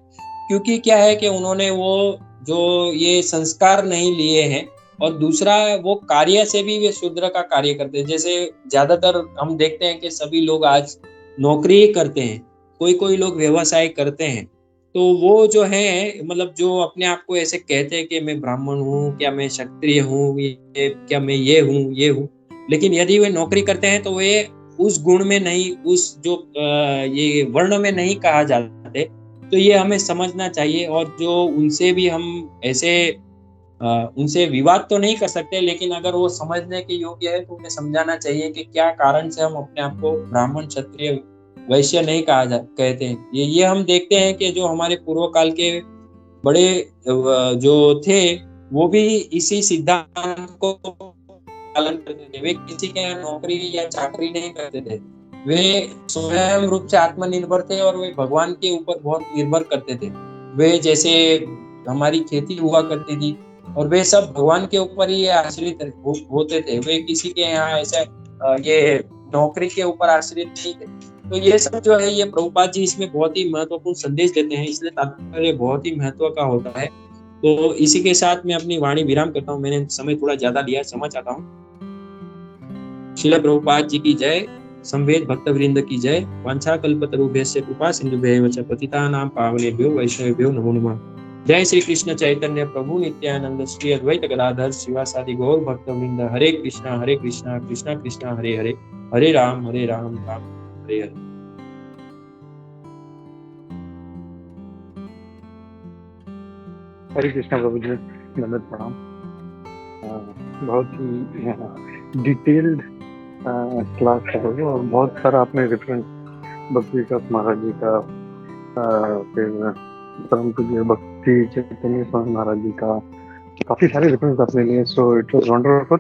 क्योंकि क्या है कि उन्होंने वो जो ये संस्कार नहीं लिए हैं और दूसरा वो कार्य से भी वे शूद्र का कार्य करते हैं। जैसे ज्यादातर हम देखते हैं कि सभी लोग आज नौकरी करते हैं, कोई लोग व्यवसाय करते हैं। तो वो जो है मतलब जो अपने आप को ऐसे कहते हैं कि मैं ब्राह्मण हूँ, क्या मैं क्षत्रिय हूँ, क्या मैं ये हूँ, लेकिन यदि वे नौकरी करते हैं तो वे उस गुण में नहीं, उस जो ये वर्ण में नहीं कहा जाते। तो ये हमें समझना चाहिए। और जो उनसे भी हम ऐसे उनसे विवाद तो नहीं कर सकते, लेकिन अगर वो समझने के योग्य है तो उन्हें समझाना चाहिए कि क्या कारण से हम अपने आप को ब्राह्मण, क्षत्रिय, वैश्य नहीं कहते हैं। ये हम देखते हैं कि जो हमारे पूर्व काल के बड़े जो थे वो भी इसी सिद्धांत को पालन करते थे। वे किसी के यहाँ नौकरी या चाकरी नहीं करते थे, वे स्वयं रूप से आत्मनिर्भर थे और वे भगवान के ऊपर बहुत निर्भर करते थे। वे जैसे हमारी खेती हुआ करती थी और वे सब भगवान के ऊपर ही आश्रित होते थे। वे किसी के यहाँ ऐसा ये नौकरी के ऊपर आश्रित नहीं थे। तो ये सब जो है ये प्रभुपाद जी इसमें बहुत ही महत्वपूर्ण संदेश देते हैं, इसलिए तात्पर्य बहुत ही महत्व का होता है। तो इसी के साथ मैं अपनी वाणी विराम करता हूँ। मैंने समय थोड़ा ज्यादा लिया, क्षमा चाहता हूँ। श्रील प्रभुपाद जी की जय, संवेद भक्तवृंद की जय। वांछा कल्पतरुभ्यश्च कृपा सिंधुभ्यैव च पतितानां पावनेभ्यो वैष्णवेभ्यो नमो नमः। जय श्री कृष्ण चैतन्य प्रभु नित्यानंद श्री अद्वैत गदाधर शिवासादि गौर भक्तवृंद। हरे कृष्णा कृष्णा कृष्णा हरे हरे, हरे राम राम हरे हरे। हरे कृष्णा प्रभु जी, नमस्ते प्रणाम। बहुत ही डिटेल्ड क्लास है प्रभु, और बहुत सारा आपने रेफरेंस भक्ति विकास महाराज जी का, फिर परम पूज्य भक्ति चैतन्य स्वामी महाराज जी का, काफी सारे रेफरेंस आपने लिए। So it was wonderful.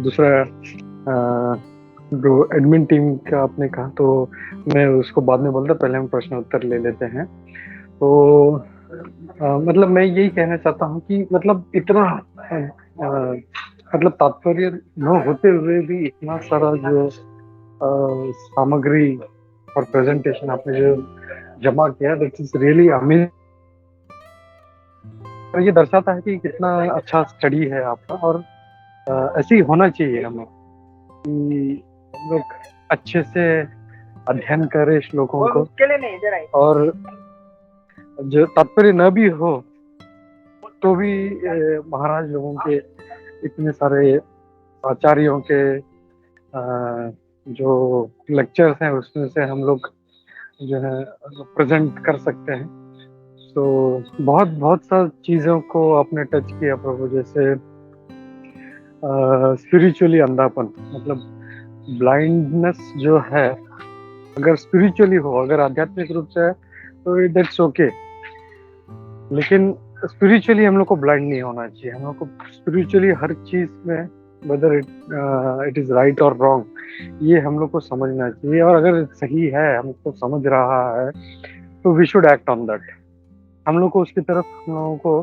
दूसरा जो एडमिन टीम का आपने कहा, तो मैं उसको बाद में बोलता, पहले हम प्रश्न उत्तर ले लेते हैं। तो मतलब मैं यही कहना चाहता हूँ कि मतलब इतना मतलब तात्पर्य न होते हुए भी इतना सारा जो सामग्री और प्रेजेंटेशन आपने जो जमा किया, दैट इज रियली अमेजिंग। ये दर्शाता है कि कितना अच्छा स्टडी है आपका, और ऐसे ही होना चाहिए हमें कि हम लोग अच्छे से अध्ययन करें श्लोकों को, और जो तात्पर्य न भी हो तो भी महाराज लोगों के इतने सारे आचार्यों के जो लेक्चर्स हैं उसमें से हम लोग जो है प्रेजेंट कर सकते हैं। तो बहुत बहुत सा चीज़ों को आपने टच किया प्रभु, जैसे स्पिरिचुअली अंधापन, मतलब ब्लाइंडनेस जो है, अगर स्पिरिचुअली हो, अगर आध्यात्मिक रूप से है तो दैट्स ओके, लेकिन स्पिरिचुअली हम लोग को ब्लाइंड नहीं होना चाहिए। हम लोग को स्पिरिचुअली हर चीज में, वेदर इट इज राइट और रॉन्ग, ये हम लोग को समझना चाहिए, और अगर सही है, हमको समझ रहा है, तो we should act on that. हम लोग को उसकी तरफ, हम लोगों को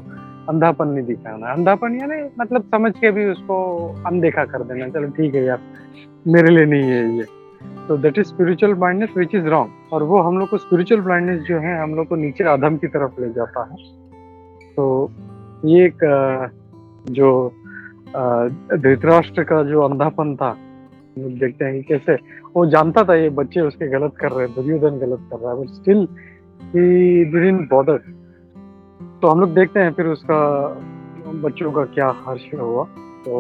अंधापन नहीं दिखाना है। अंधापन यानी मतलब समझ के भी उसको अनदेखा कर देना, चलो ठीक है यार, मेरे लिए नहीं है ये, तो that is spiritual blindness which is wrong. और वो हम लोग को स्पिरिचुअल ब्लाइंडनेस जो है हम लोग को नीचे अधम की तरफ ले जाता है। तो ये एक जो धृतराष्ट्र का जो अंधापन था, हम लोग देखते हैं कि कैसे वो जानता था ये बच्चे उसके गलत कर रहे हैं, दुर्योधन गलत कर रहा है, but still he didn't bother. तो हम लोग देखते हैं फिर उसका बच्चों का क्या हर्ष हुआ। तो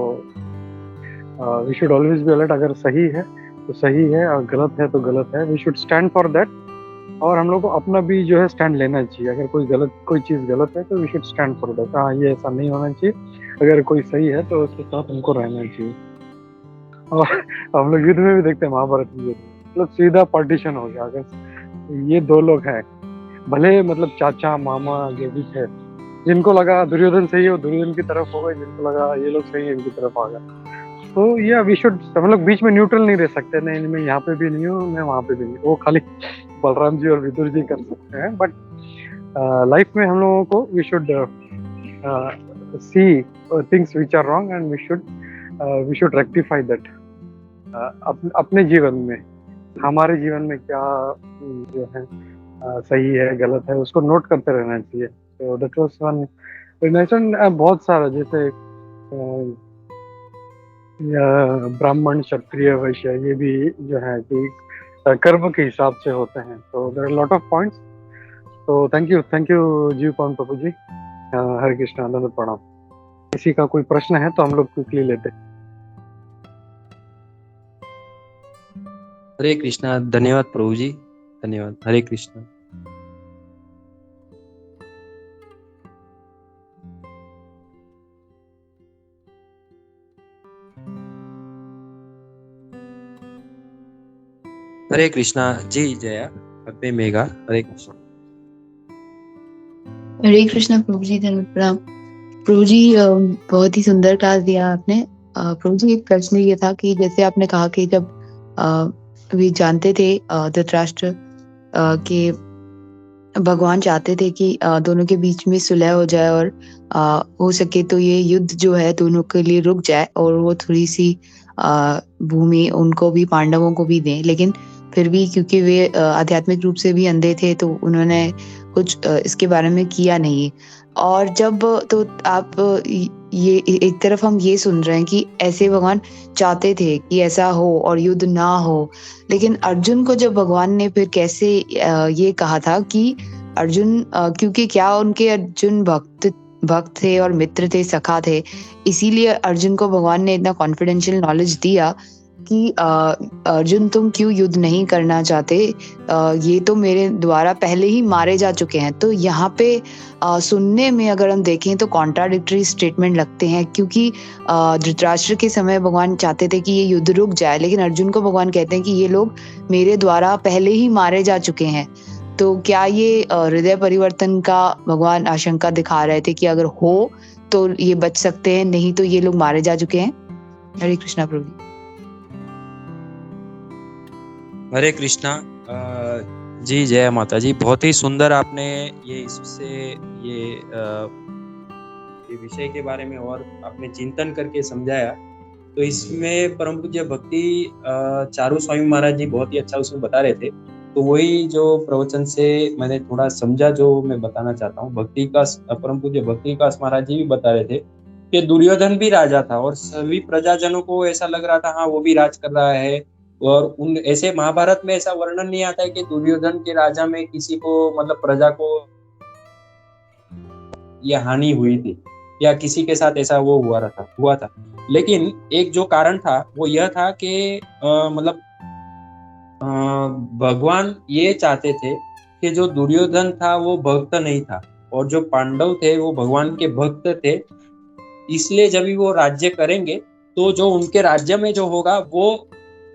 we should always be alert, अगर सही है तो सही है, और गलत है तो गलत है, we should stand for that. और हम लोग को अपना भी जो है स्टैंड लेना चाहिए। अगर कोई चीज़ गलत है तो we should stand for that, हाँ ये ऐसा नहीं होना चाहिए। अगर कोई सही है तो उसके साथ हमको रहना चाहिए। और हम लोग युद्ध में भी देखते हैं, महाभारत में मतलब सीधा पार्टीशन हो गया। अगर ये दो लोग हैं, भले मतलब चाचा मामा जो भी थे, जिनको लगा दुर्योधन सही है वो दुर्योधन की तरफ हो गए, जिनको लगा ये लोग सही है इनकी तरफ आ गए। तो ये वी शुड, हम लोग बीच में न्यूट्रल नहीं रह सकते, नहीं मैं यहाँ पे भी नहीं हूँ, मैं वहाँ पे भी नहीं। वो खाली बलराम जी और विदुर जी कर सकते हैं, बट लाइफ में हम लोगों को we should see things which are wrong, and we should rectify that. अपने जीवन में, हमारे जीवन में क्या जो है सही है गलत है, उसको नोट करते रहना चाहिए। तो दैट वाज वन बहुत सारा, जैसे ब्राह्मण क्षत्रिय वैश्य, ये भी जो है कि कर्म के हिसाब से होते हैं। तो there are lot of points. तो थैंक यू जीव पवन प्रभु जी। हरे कृष्ण, आनंद प्रणाम। किसी का कोई प्रश्न है तो हम लोग क्विकली लेते हैं। हरे कृष्णा, धन्यवाद प्रभु जी, धन्यवाद। हरे कृष्णा। हरे कृष्णा जी, जया अब्बे मेघा। हरे कृष्णा। हरे कृष्णा प्रभु जी, धन्यवाद प्रणाम। प्रभु जी बहुत ही सुंदर क्लास दिया आपने। प्रभु जी एक प्रश्न ये था कि जैसे आपने कहा कि जब वे जानते थे धृतराष्ट्र के भगवान चाहते थे कि दोनों के बीच में सुलह हो जाए, और हो सके तो ये युद्ध जो है दोनों के लिए रुक जाए, और वो थोड़ी सी भूमि उनको भी, पांडवों को भी दें। लेकिन फिर भी क्योंकि वे आध्यात्मिक रूप से भी अंधे थे, तो उन्होंने कुछ इसके बारे में किया नहीं। और जब तो आप ये एक तरफ हम ये सुन रहे हैं कि ऐसे भगवान चाहते थे कि ऐसा हो और युद्ध ना हो, लेकिन अर्जुन को जब भगवान ने फिर कैसे ये कहा था कि अर्जुन, क्योंकि क्या उनके अर्जुन भक्त थे और मित्र थे, सखा थे, इसीलिए अर्जुन को भगवान ने इतना कॉन्फिडेंशियल नॉलेज दिया कि अर्जुन तुम क्यों युद्ध नहीं करना चाहते, ये तो मेरे द्वारा पहले ही मारे जा चुके हैं। तो यहाँ पे सुनने में अगर हम देखें तो कॉन्ट्राडिक्टरी स्टेटमेंट लगते हैं, क्योंकि धृतराष्ट्र के समय भगवान चाहते थे कि ये युद्ध रुक जाए, लेकिन अर्जुन को भगवान कहते हैं कि ये लोग मेरे द्वारा पहले ही मारे जा चुके हैं। तो क्या ये हृदय परिवर्तन का भगवान आशंका दिखा रहे थे कि अगर हो तो ये बच सकते हैं, नहीं तो ये लोग मारे जा चुके हैं? हरे कृष्णा प्रभु। हरे कृष्णा। जी जय माता जी, बहुत ही सुंदर आपने ये इससे ये विषय के बारे में और आपने चिंतन करके समझाया। तो इसमें परम पूज्य भक्ति चारू स्वामी महाराज जी बहुत ही अच्छा उसमें बता रहे थे। तो वही जो प्रवचन से मैंने थोड़ा समझा जो मैं बताना चाहता हूँ। भक्ति का परम पूज्य भक्ति विकास महाराज जी भी बता रहे थे कि दुर्योधन भी राजा था और सभी प्रजाजनों को ऐसा लग रहा था हाँ वो भी राज कर रहा है। और उन ऐसे महाभारत में ऐसा वर्णन नहीं आता है कि दुर्योधन के राजा में किसी को मतलब प्रजा को यह हानि हुई थी या किसी के साथ ऐसा वो हुआ था। लेकिन एक जो कारण था वो यह था कि मतलब भगवान ये चाहते थे कि जो दुर्योधन था वो भक्त नहीं था और जो पांडव थे वो भगवान के भक्त थे। इसलिए जब भी वो राज्य करेंगे तो जो उनके राज्य में जो होगा वो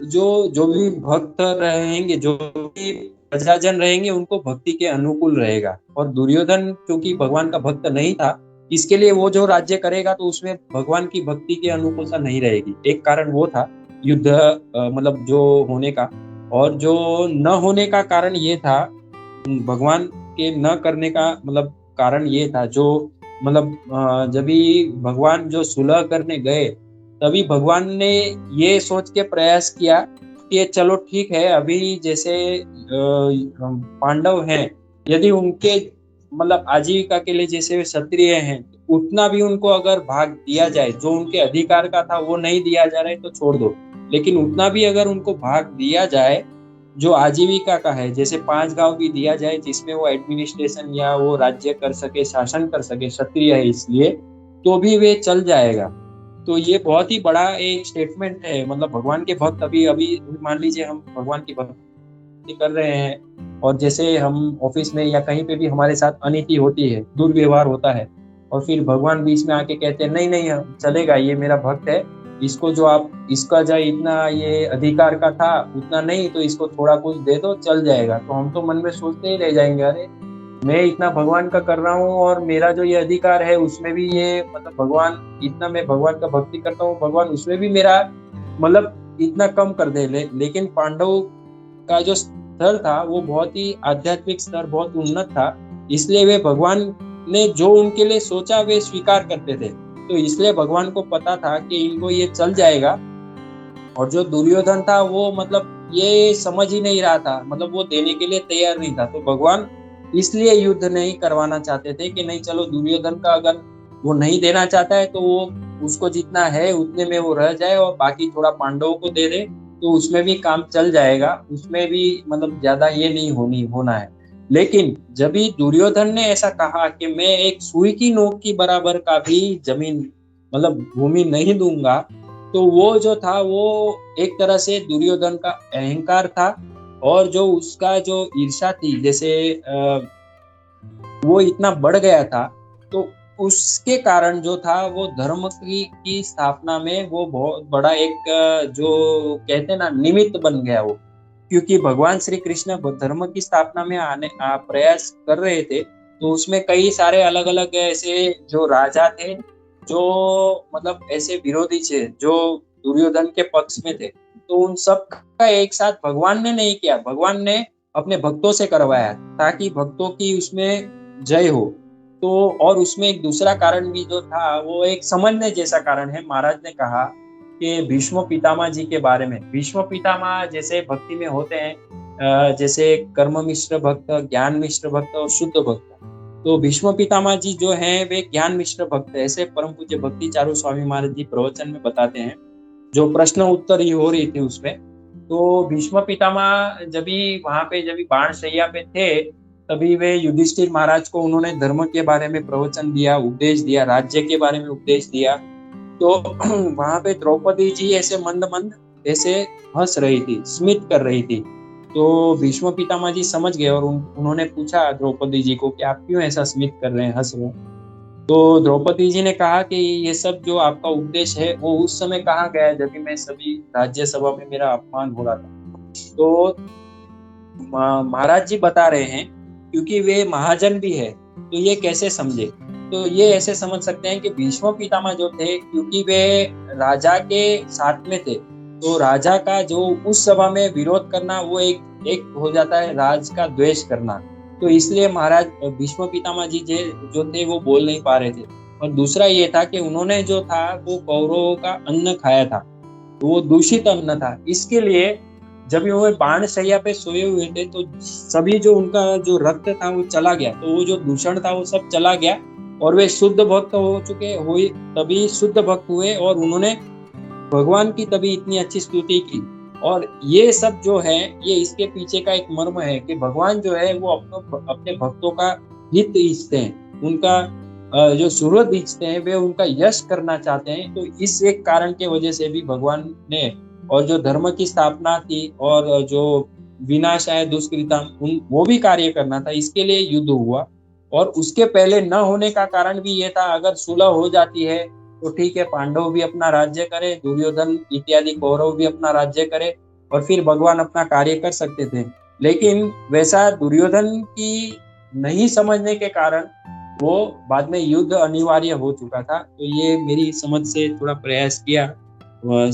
जो भी भक्त रहेंगे, जो भी प्रजाजन रहेंगे, उनको भक्ति के अनुकूल रहेगा। और दुर्योधन क्योंकि भगवान का भक्त नहीं था, इसके लिए वो जो राज्य करेगा तो उसमें भगवान की भक्ति के अनुकूलता नहीं रहेगी। एक कारण वो था युद्ध मतलब जो होने का, और जो न होने का कारण ये था भगवान के न करने का मतलब कारण ये था जो मतलब जब भी भगवान जो सुलह करने गए तभी भगवान ने ये सोच के प्रयास किया कि चलो ठीक है, अभी जैसे पांडव हैं यदि उनके मतलब आजीविका के लिए जैसे क्षत्रिय हैं उतना भी उनको अगर भाग दिया जाए, जो उनके अधिकार का था वो नहीं दिया जा रहा है तो छोड़ दो, लेकिन उतना भी अगर उनको भाग दिया जाए जो आजीविका का है, जैसे 5 गांव भी दिया जाए जिसमें वो एडमिनिस्ट्रेशन या वो राज्य कर सके, शासन कर सके, क्षत्रिय है इसलिए, तो भी वे चल जाएगा। तो ये बहुत ही बड़ा एक स्टेटमेंट है। मतलब भगवान के भक्त अभी मान लीजिए हम भगवान की भक्ति कर रहे हैं और जैसे हम ऑफिस में या कहीं पे भी हमारे साथ अनीति होती है, दुर्व्यवहार होता है, और फिर भगवान बीच में आके कहते हैं नहीं चलेगा, ये मेरा भक्त है, इसको जो आप इसका जो इतना ये अधिकार का था उतना नहीं, तो इसको थोड़ा कुछ दे दो चल जाएगा। तो हम तो मन में सोचते ही रह जाएंगे, अरे मैं इतना भगवान का कर रहा हूँ और मेरा जो ये अधिकार है उसमें भी ये मतलब भगवान इतना मैं भगवान का भक्ति करता हूँ, भगवान उसमें भी मेरा मतलब इतना कम कर दे। लेकिन पांडव का जो स्तर था वो बहुत ही आध्यात्मिक स्तर बहुत उन्नत था, इसलिए वे भगवान ने जो उनके लिए सोचा वे स्वीकार करते थे। तो इसलिए भगवान को पता था कि इनको ये चल जाएगा। और जो दुर्योधन था वो मतलब ये समझ ही नहीं रहा था, मतलब वो देने के लिए तैयार नहीं था। तो भगवान इसलिए युद्ध नहीं करवाना चाहते थे कि नहीं चलो दुर्योधन का अगर वो नहीं देना चाहता है तो वो उसको जितना है उतने में वो रह जाए और बाकी थोड़ा पांडवों को दे दे, तो उसमें भी काम चल जाएगा, उसमें भी मतलब ज्यादा ये नहीं होना है। लेकिन जब भी दुर्योधन ने ऐसा कहा कि मैं एक सुई की नोक की बराबर का भी जमीन मतलब भूमि नहीं दूंगा, तो वो जो था वो एक तरह से दुर्योधन का अहंकार था और जो उसका जो ईर्ष्या थी, जैसे वो इतना बढ़ गया था, तो उसके कारण जो था वो धर्म की स्थापना में वो बहुत बड़ा एक जो कहते हैं ना निमित्त बन गया वो। क्योंकि भगवान श्री कृष्ण धर्म की स्थापना में आने प्रयास कर रहे थे, तो उसमें कई सारे अलग अलग ऐसे जो राजा थे जो मतलब ऐसे विरोधी थे जो दुर्योधन के पक्ष में थे, तो उन सब का एक साथ भगवान ने नहीं किया, भगवान ने अपने भक्तों से करवाया ताकि भक्तों की उसमें जय हो। तो और उसमें एक दूसरा कारण भी जो था वो एक समझने जैसा कारण है। महाराज ने कहा कि भीष्म पितामह जी के बारे में, भीष्म पितामह जैसे भक्ति में होते हैं जैसे कर्म मिश्र भक्त, ज्ञान मिश्र भक्त और शुद्ध भक्त। तो भीष्म पितामह जी जो हैं वे ज्ञान मिश्र भक्त है, ऐसे परम पूज्य भक्ति चारू स्वामी महाराज जी प्रवचन में बताते हैं, जो प्रश्न उत्तर ही हो रही थी उसमें। तो भीष्म पितामह जब भी बाण शैया पे थे तभी वे युधिष्ठिर महाराज को उन्होंने धर्म के बारे में प्रवचन दिया, उपदेश दिया, राज्य के बारे में उपदेश दिया। तो वहां पे द्रौपदी जी ऐसे मंद ऐसे हंस रही थी, स्मित कर रही थी। तो भीष्म पितामह जी समझ गए और उन्होंने पूछा द्रौपदी जी को कि आप क्यों ऐसा स्मित कर रहे हैं, हंस रहे हैं। तो द्रौपदी जी ने कहा कि ये सब जो आपका उपदेश है वो उस समय कहा गया जब भी मैं सभी राज्यसभा में मेरा अपमान हो रहा था। तो महाराज जी बता रहे हैं क्योंकि वे महाजन भी है, तो ये कैसे समझे? तो ये ऐसे समझ सकते हैं कि भीष्म पितामह जो थे, क्योंकि वे राजा के साथ में थे, तो राजा का जो उस सभा में विरोध करना वो एक हो जाता है राज का द्वेष करना। तो इसलिए महाराज भीष्म पितामह जी जो थे वो बोल नहीं पा रहे थे। और दूसरा ये था कि उन्होंने जो था वो कौरवों का अन्न खाया था, तो वो दूषित अन्न था। इसके लिए जब वो बाण शैया पे सोए हुए थे तो सभी जो उनका जो रक्त था वो चला गया, तो वो जो दूषण था वो सब चला गया और वे शुद्ध भक्त हो चुके हुए, तभी शुद्ध भक्त हुए और उन्होंने भगवान की तभी इतनी अच्छी स्तुति की। और ये सब जो है ये इसके पीछे का एक मर्म है कि भगवान जो है वो अपने भक्तों का हित इच्छते हैं, उनका जो सूरत इच्छते हैं, वे उनका यश करना चाहते हैं। तो इस एक कारण के वजह से भी भगवान ने, और जो धर्म की स्थापना थी और जो विनाशाय दुष्कृतम वो भी कार्य करना था, इसके लिए युद्ध हुआ। और उसके पहले न होने का कारण भी ये था, अगर सुलह हो जाती है तो ठीक है, पांडव भी अपना राज्य करे, दुर्योधन इत्यादि कौरव भी अपना राज्य करे और फिर भगवान अपना कार्य कर सकते थे। लेकिन वैसा दुर्योधन की नहीं समझने के कारण वो बाद में युद्ध अनिवार्य हो चुका था। तो ये मेरी समझ से थोड़ा प्रयास किया।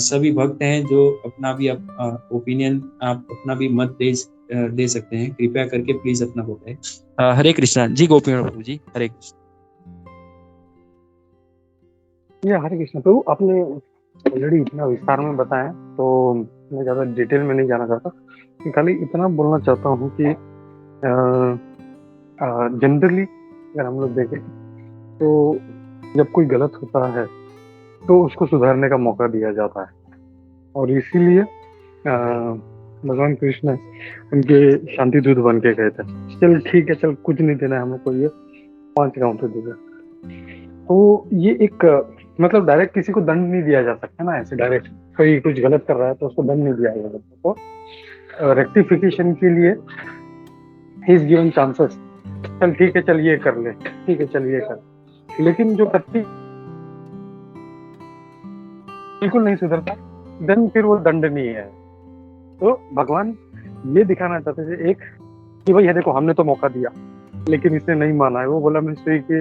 सभी भक्त हैं जो अपना भी ओपिनियन, आप अपना भी मत दे सकते हैं, कृपया करके प्लीज अपना बताएं। हरे कृष्णा जी। गोपीनाथ प्रभु जी, हरे कृष्ण। ये हरे कृष्ण प्रभु, आपने ऑलरेडी इतना विस्तार में बताया तो मैं ज़्यादा डिटेल में नहीं जाना चाहता, खाली इतना बोलना चाहता हूँ कि जनरली अगर हम लोग देखें तो जब कोई गलत होता है तो उसको सुधारने का मौका दिया जाता है, और इसीलिए भगवान कृष्ण उनके शांति दूत बन के गए थे। चल ठीक है, चल कुछ नहीं देना है हमको, ये 5 गाँव तो देगा। तो ये एक मतलब डायरेक्ट किसी को दंड नहीं दिया जा सकता ना, ऐसे डायरेक्ट कोई कुछ गलत कर रहा है तो उसको दंड नहीं दिया जा सकता। तो रेक्टिफिकेशन के लिए ही इज गिवन चांसेस, चल ठीक है, चल ये कर ले, ठीक है चल ये कर। लेकिन जो व्यक्ति बिल्कुल नहीं सुधरता, देन फिर वो दंडनीय है। तो भगवान ये दिखाना चाहते थे एक कि भाई ये देखो, हमने तो मौका दिया लेकिन इसने नहीं माना है, वो बोला मैं सुई के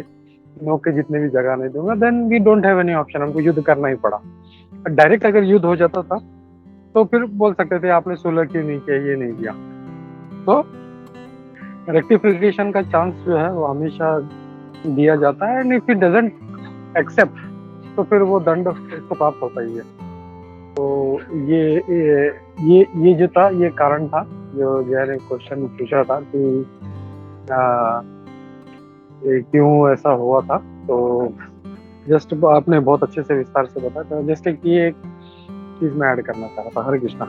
मौके जितने भी जगह नहीं दूंगा, then we don't have any option, हमको युद्ध करना ही पड़ा। डायरेक्ट अगर युद्ध हो जाता था तो फिर बोल सकते थे आपने सुलह क्यों नहीं किया, ये नहीं किया। तो रेक्टिफिकेशन का चांस जो है वो हमेशा दिया जाता है, and if it doesn't accept तो फिर वो दंड उसको प्राप्त होता ही है। तो ये जो था, ये कारण था जो जय ने क्वेश्चन पूछा था कि क्यों ऐसा हुआ था। तो जस्ट आपने बहुत अच्छे से विस्तार से बताया था, जस्ट ये एक चीज मैं ऐड करना चाह रहा था। हरे कृष्णा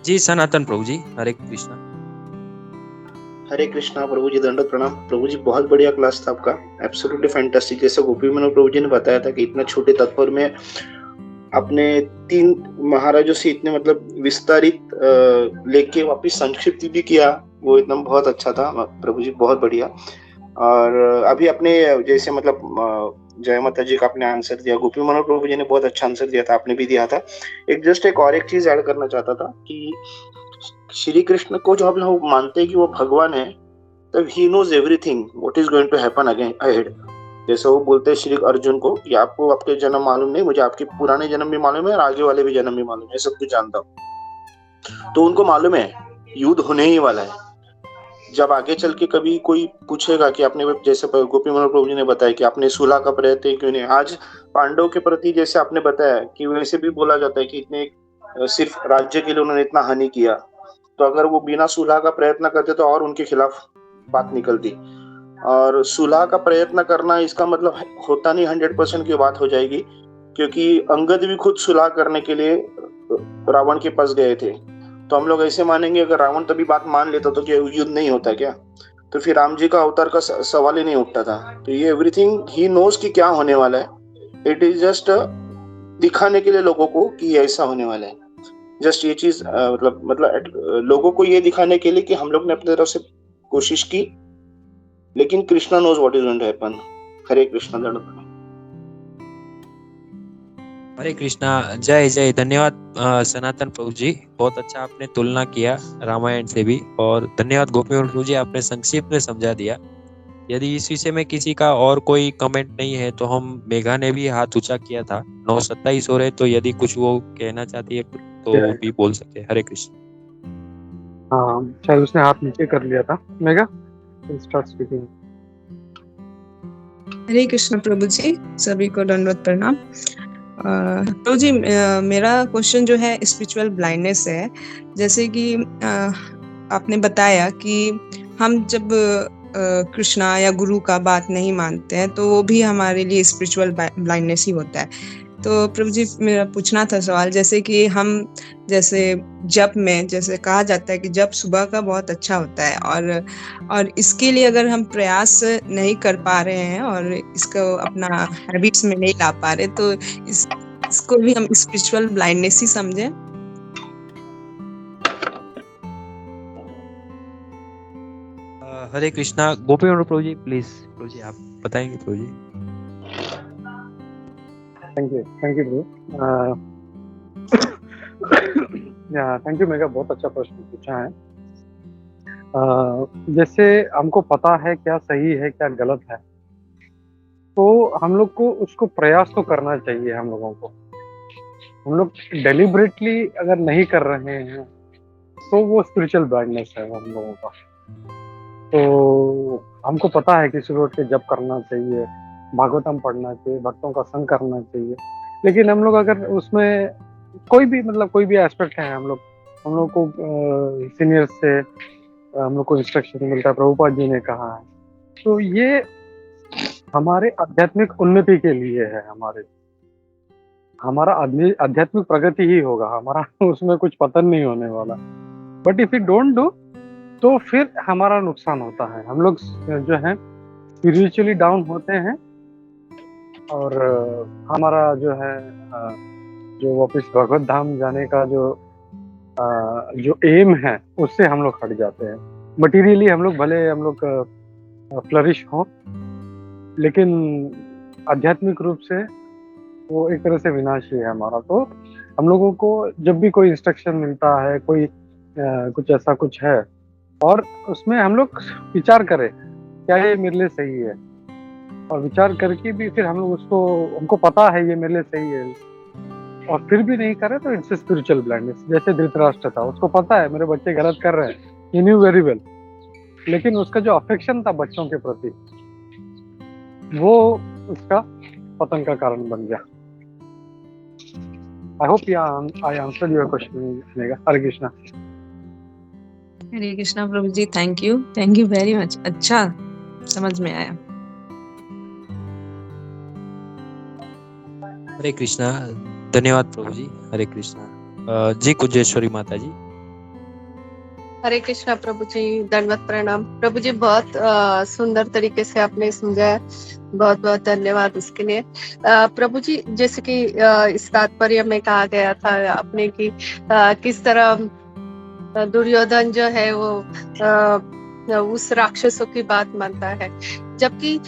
जी। सनातन प्रभु जी, हरे कृष्णा। हरे कृष्णा प्रभु जी, दंडवत प्रणाम प्रभु जी। बहुत बढ़िया क्लास था आपका, एब्सोल्युटली फैंटास्टिक। जैसे गोपी मनोहर प्रभु जी ने बताया था कि इतना छोटे तत्पर में अपने 3 महाराजों से इतने मतलब विस्तारित लेके वापिस संक्षिप्त भी किया, वो एकदम बहुत अच्छा था प्रभु जी, बहुत बढ़िया। और अभी अपने जैसे मतलब जय माता जी का आपने आंसर दिया, गोपी मनोहर प्रभु जी ने बहुत अच्छा आंसर दिया था, आपने भी दिया था। एक और एक चीज ऐड करना चाहता था कि श्री कृष्ण को जो हम लोग मानते हैं कि वो भगवान है, तब ही knows everything what is going to happen again ahead. जैसे वो बोलते हैं श्री अर्जुन को कि आपको आपके जन्म मालूम नहीं, मुझे आपके पुराने जन्म भी मालूम है और आगे वाले भी जन्म भी मालूम है, सब कुछ जानता हूँ। तो उनको मालूम है युद्ध होने ही वाला है। जब आगे चल के कभी कोई पूछेगा कि आपने, जैसे गोपी मनोहर प्रभु जी ने बताया कि आपने सुलह का प्रयत्न क्यों नहीं, आज पांडव के प्रति जैसे आपने बताया कि वैसे भी बोला जाता है कि इतने सिर्फ राज्य के लिए उन्होंने इतना हानि किया, तो अगर वो बिना सुलह का प्रयत्न करते तो और उनके खिलाफ बात निकलती। और सुलह का प्रयत्न करना इसका मतलब होता नहीं 100% की बात हो जाएगी, क्योंकि अंगद भी खुद सुलह करने के लिए रावण के पास गए थे। तो हम लोग ऐसे मानेंगे अगर रावण तभी बात मान लेता तो क्या युद्ध नहीं होता क्या? तो फिर राम जी का अवतार का सवाल ही नहीं उठता था। तो ये एवरीथिंग ही नोज कि क्या होने वाला है, इट इज जस्ट दिखाने के लिए लोगों को कि ऐसा होने वाला है। जस्ट ये चीज मतलब लोगों को ये दिखाने के लिए कि हम लोग ने अपनी तरफ से कोशिश की, लेकिन Krishna knows what is going to happen. Hare Krishna दंडवत प्रणाम। हरे कृष्णा, जय जय। धन्यवाद सनातन प्रभु जी, बहुत अच्छा आपने तुलना किया रामायण से भी, और धन्यवाद गोपी प्रभु जी, आपने संक्षिप्त में समझा दिया। यदि इस विषय में किसी का और कोई कमेंट नहीं है तो हम, मेघा ने भी हाथ ऊंचा किया था, 9:27 हो रहे, तो यदि कुछ वो कहना चाहती है तो वो भी बोल सकते हैं। हरे कृष्ण। हाँ, शायद उसने हाथ नीचे कर लिया था। Megha, start speaking. हरे कृष्ण प्रभु जी, सभी को दंडवत प्रणाम। प्रभु जी, मेरा क्वेश्चन जो है स्पिरिचुअल ब्लाइंडनेस है। जैसे कि आपने बताया कि हम जब कृष्णा या गुरु का बात नहीं मानते हैं तो वो भी हमारे लिए स्पिरिचुअल ब्लाइंडनेस ही होता है। तो प्रभु जी, मेरा पूछना था सवाल, जैसे कि हम जैसे जप में जैसे कहा जाता है कि जप सुबह का बहुत अच्छा होता है, और इसके लिए अगर हम प्रयास नहीं कर पा रहे हैं और इसको अपना हैबिट्स में नहीं ला पा रहे, तो इसको भी हम स्पिरिचुअल ब्लाइंडनेस ही समझें। हरे कृष्णा। गोपी प्रभु जी, प्लीज प्रभु जी आप बताएंगे प्रभु जी। Thank you bro. Thank you Megha, बहुत अच्छा प्रश्न पूछा है। जैसे हमको पता है क्या सही है क्या गलत है, तो हम लोग को उसको प्रयास तो करना चाहिए। हम लोगों को, हम लोग डेलिबरेटली अगर नहीं कर रहे हैं तो वो स्पिरिचुअल ब्लाइंडनेस है हम लोगों का। तो हमको पता है कि सुबह उठ के जप करना चाहिए, भागवतम पढ़ना चाहिए, भक्तों का संग करना चाहिए, लेकिन हम लोग अगर उसमें कोई भी एस्पेक्ट है, हम लोग को सीनियर से हम लोग को इंस्ट्रक्शन मिलता है, प्रभुपाद जी ने कहा है, तो ये हमारे आध्यात्मिक उन्नति के लिए है। हमारा आध्यात्मिक प्रगति ही होगा, हमारा उसमें कुछ पतन नहीं होने वाला। But if you don't do तो फिर हमारा नुकसान होता है। हम लोग जो है स्पिरिचुअली डाउन होते हैं, और हमारा जो है जो वापस भगवत धाम जाने का जो एम है उससे हम लोग हट जाते हैं। मटीरियली हम लोग फ्लरिश हो, लेकिन आध्यात्मिक रूप से वो एक तरह से विनाशी है हमारा। तो हम लोगों को जब भी कोई इंस्ट्रक्शन मिलता है, कोई कुछ ऐसा कुछ है, और उसमें हम लोग विचार करें क्या ये मेरे लिए सही है, और विचार करके भी फिर हम लोग हमको पता है ये मेरे लिए सही है, और फिर भी नहीं करे तो इट्स स्पिरिचुअल ब्लाइंडनेस। जैसे धृतराष्ट्र था, उसको पता है मेरे बच्चे गलत कर रहे हैं, ही न्यू वेरी वेल, लेकिन उसका जो अफेक्शन था बच्चों के प्रति, वो उसका पतन का कारण बन गया। I hope I answered your question. Hare Krishna. Hare Krishna Prabhu ji, thank you very much. अच्छा समझ में आया। हरे कृष्णा, धन्यवाद प्रभु जी। हरे कृष्णा जी। कुजेश्वरी माता जी। हरे कृष्णा प्रभु जी, दंडवत प्रणाम। प्रभु जी, बहुत सुंदर तरीके से आपने समझाया, बहुत बहुत धन्यवाद इसके लिए। प्रभु जी, जैसे कि इस तात्पर्य में कहा गया था आपने कि किस तरह दुर्योधन जो है वो उस राक्षसों की बात मानता है, जबकि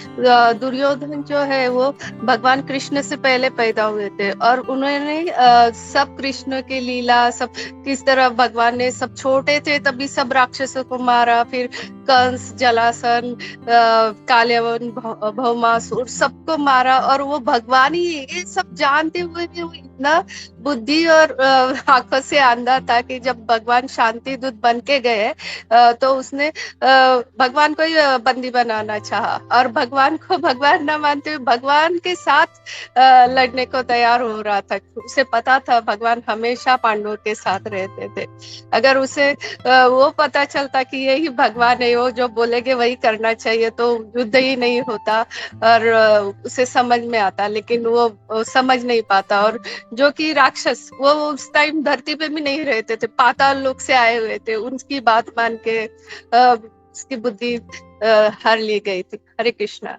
दुर्योधन जो है वो भगवान कृष्ण से पहले पैदा हुए थे, और उन्होंने सब कृष्ण की लीला, सब किस तरह भगवान ने, सब छोटे थे तभी सब राक्षसों को मारा, फिर कंस, जलासन, काल्यावन, भौमासुर, सबको मारा, और वो भगवान ही ये सब जानते हुए भी वो इतना बुद्धि और आंखों से अंधा था कि जब भगवान शांति दूत बन के गए तो उसने भगवान को ही बंदी बनाना चाहा, और भगवान को भगवान न मानते हुए भगवान के साथ लड़ने को तैयार हो रहा था। उसे पता था भगवान हमेशा पांडवों के साथ रहते थे। अगर उसे वो पता चलता कि यही भगवान है, वो जो बोलेंगे वही करना चाहिए, तो युद्ध ही नहीं होता और उसे समझ में आता, लेकिन वो समझ नहीं पाता। और जो कि राक्षस, वो उस टाइम धरती पे भी नहीं रहते थे, पाताल लोक से आए हुए थे, उनकी बात मान के उसकी बुद्धि हर ली गई थी। हरे कृष्णा।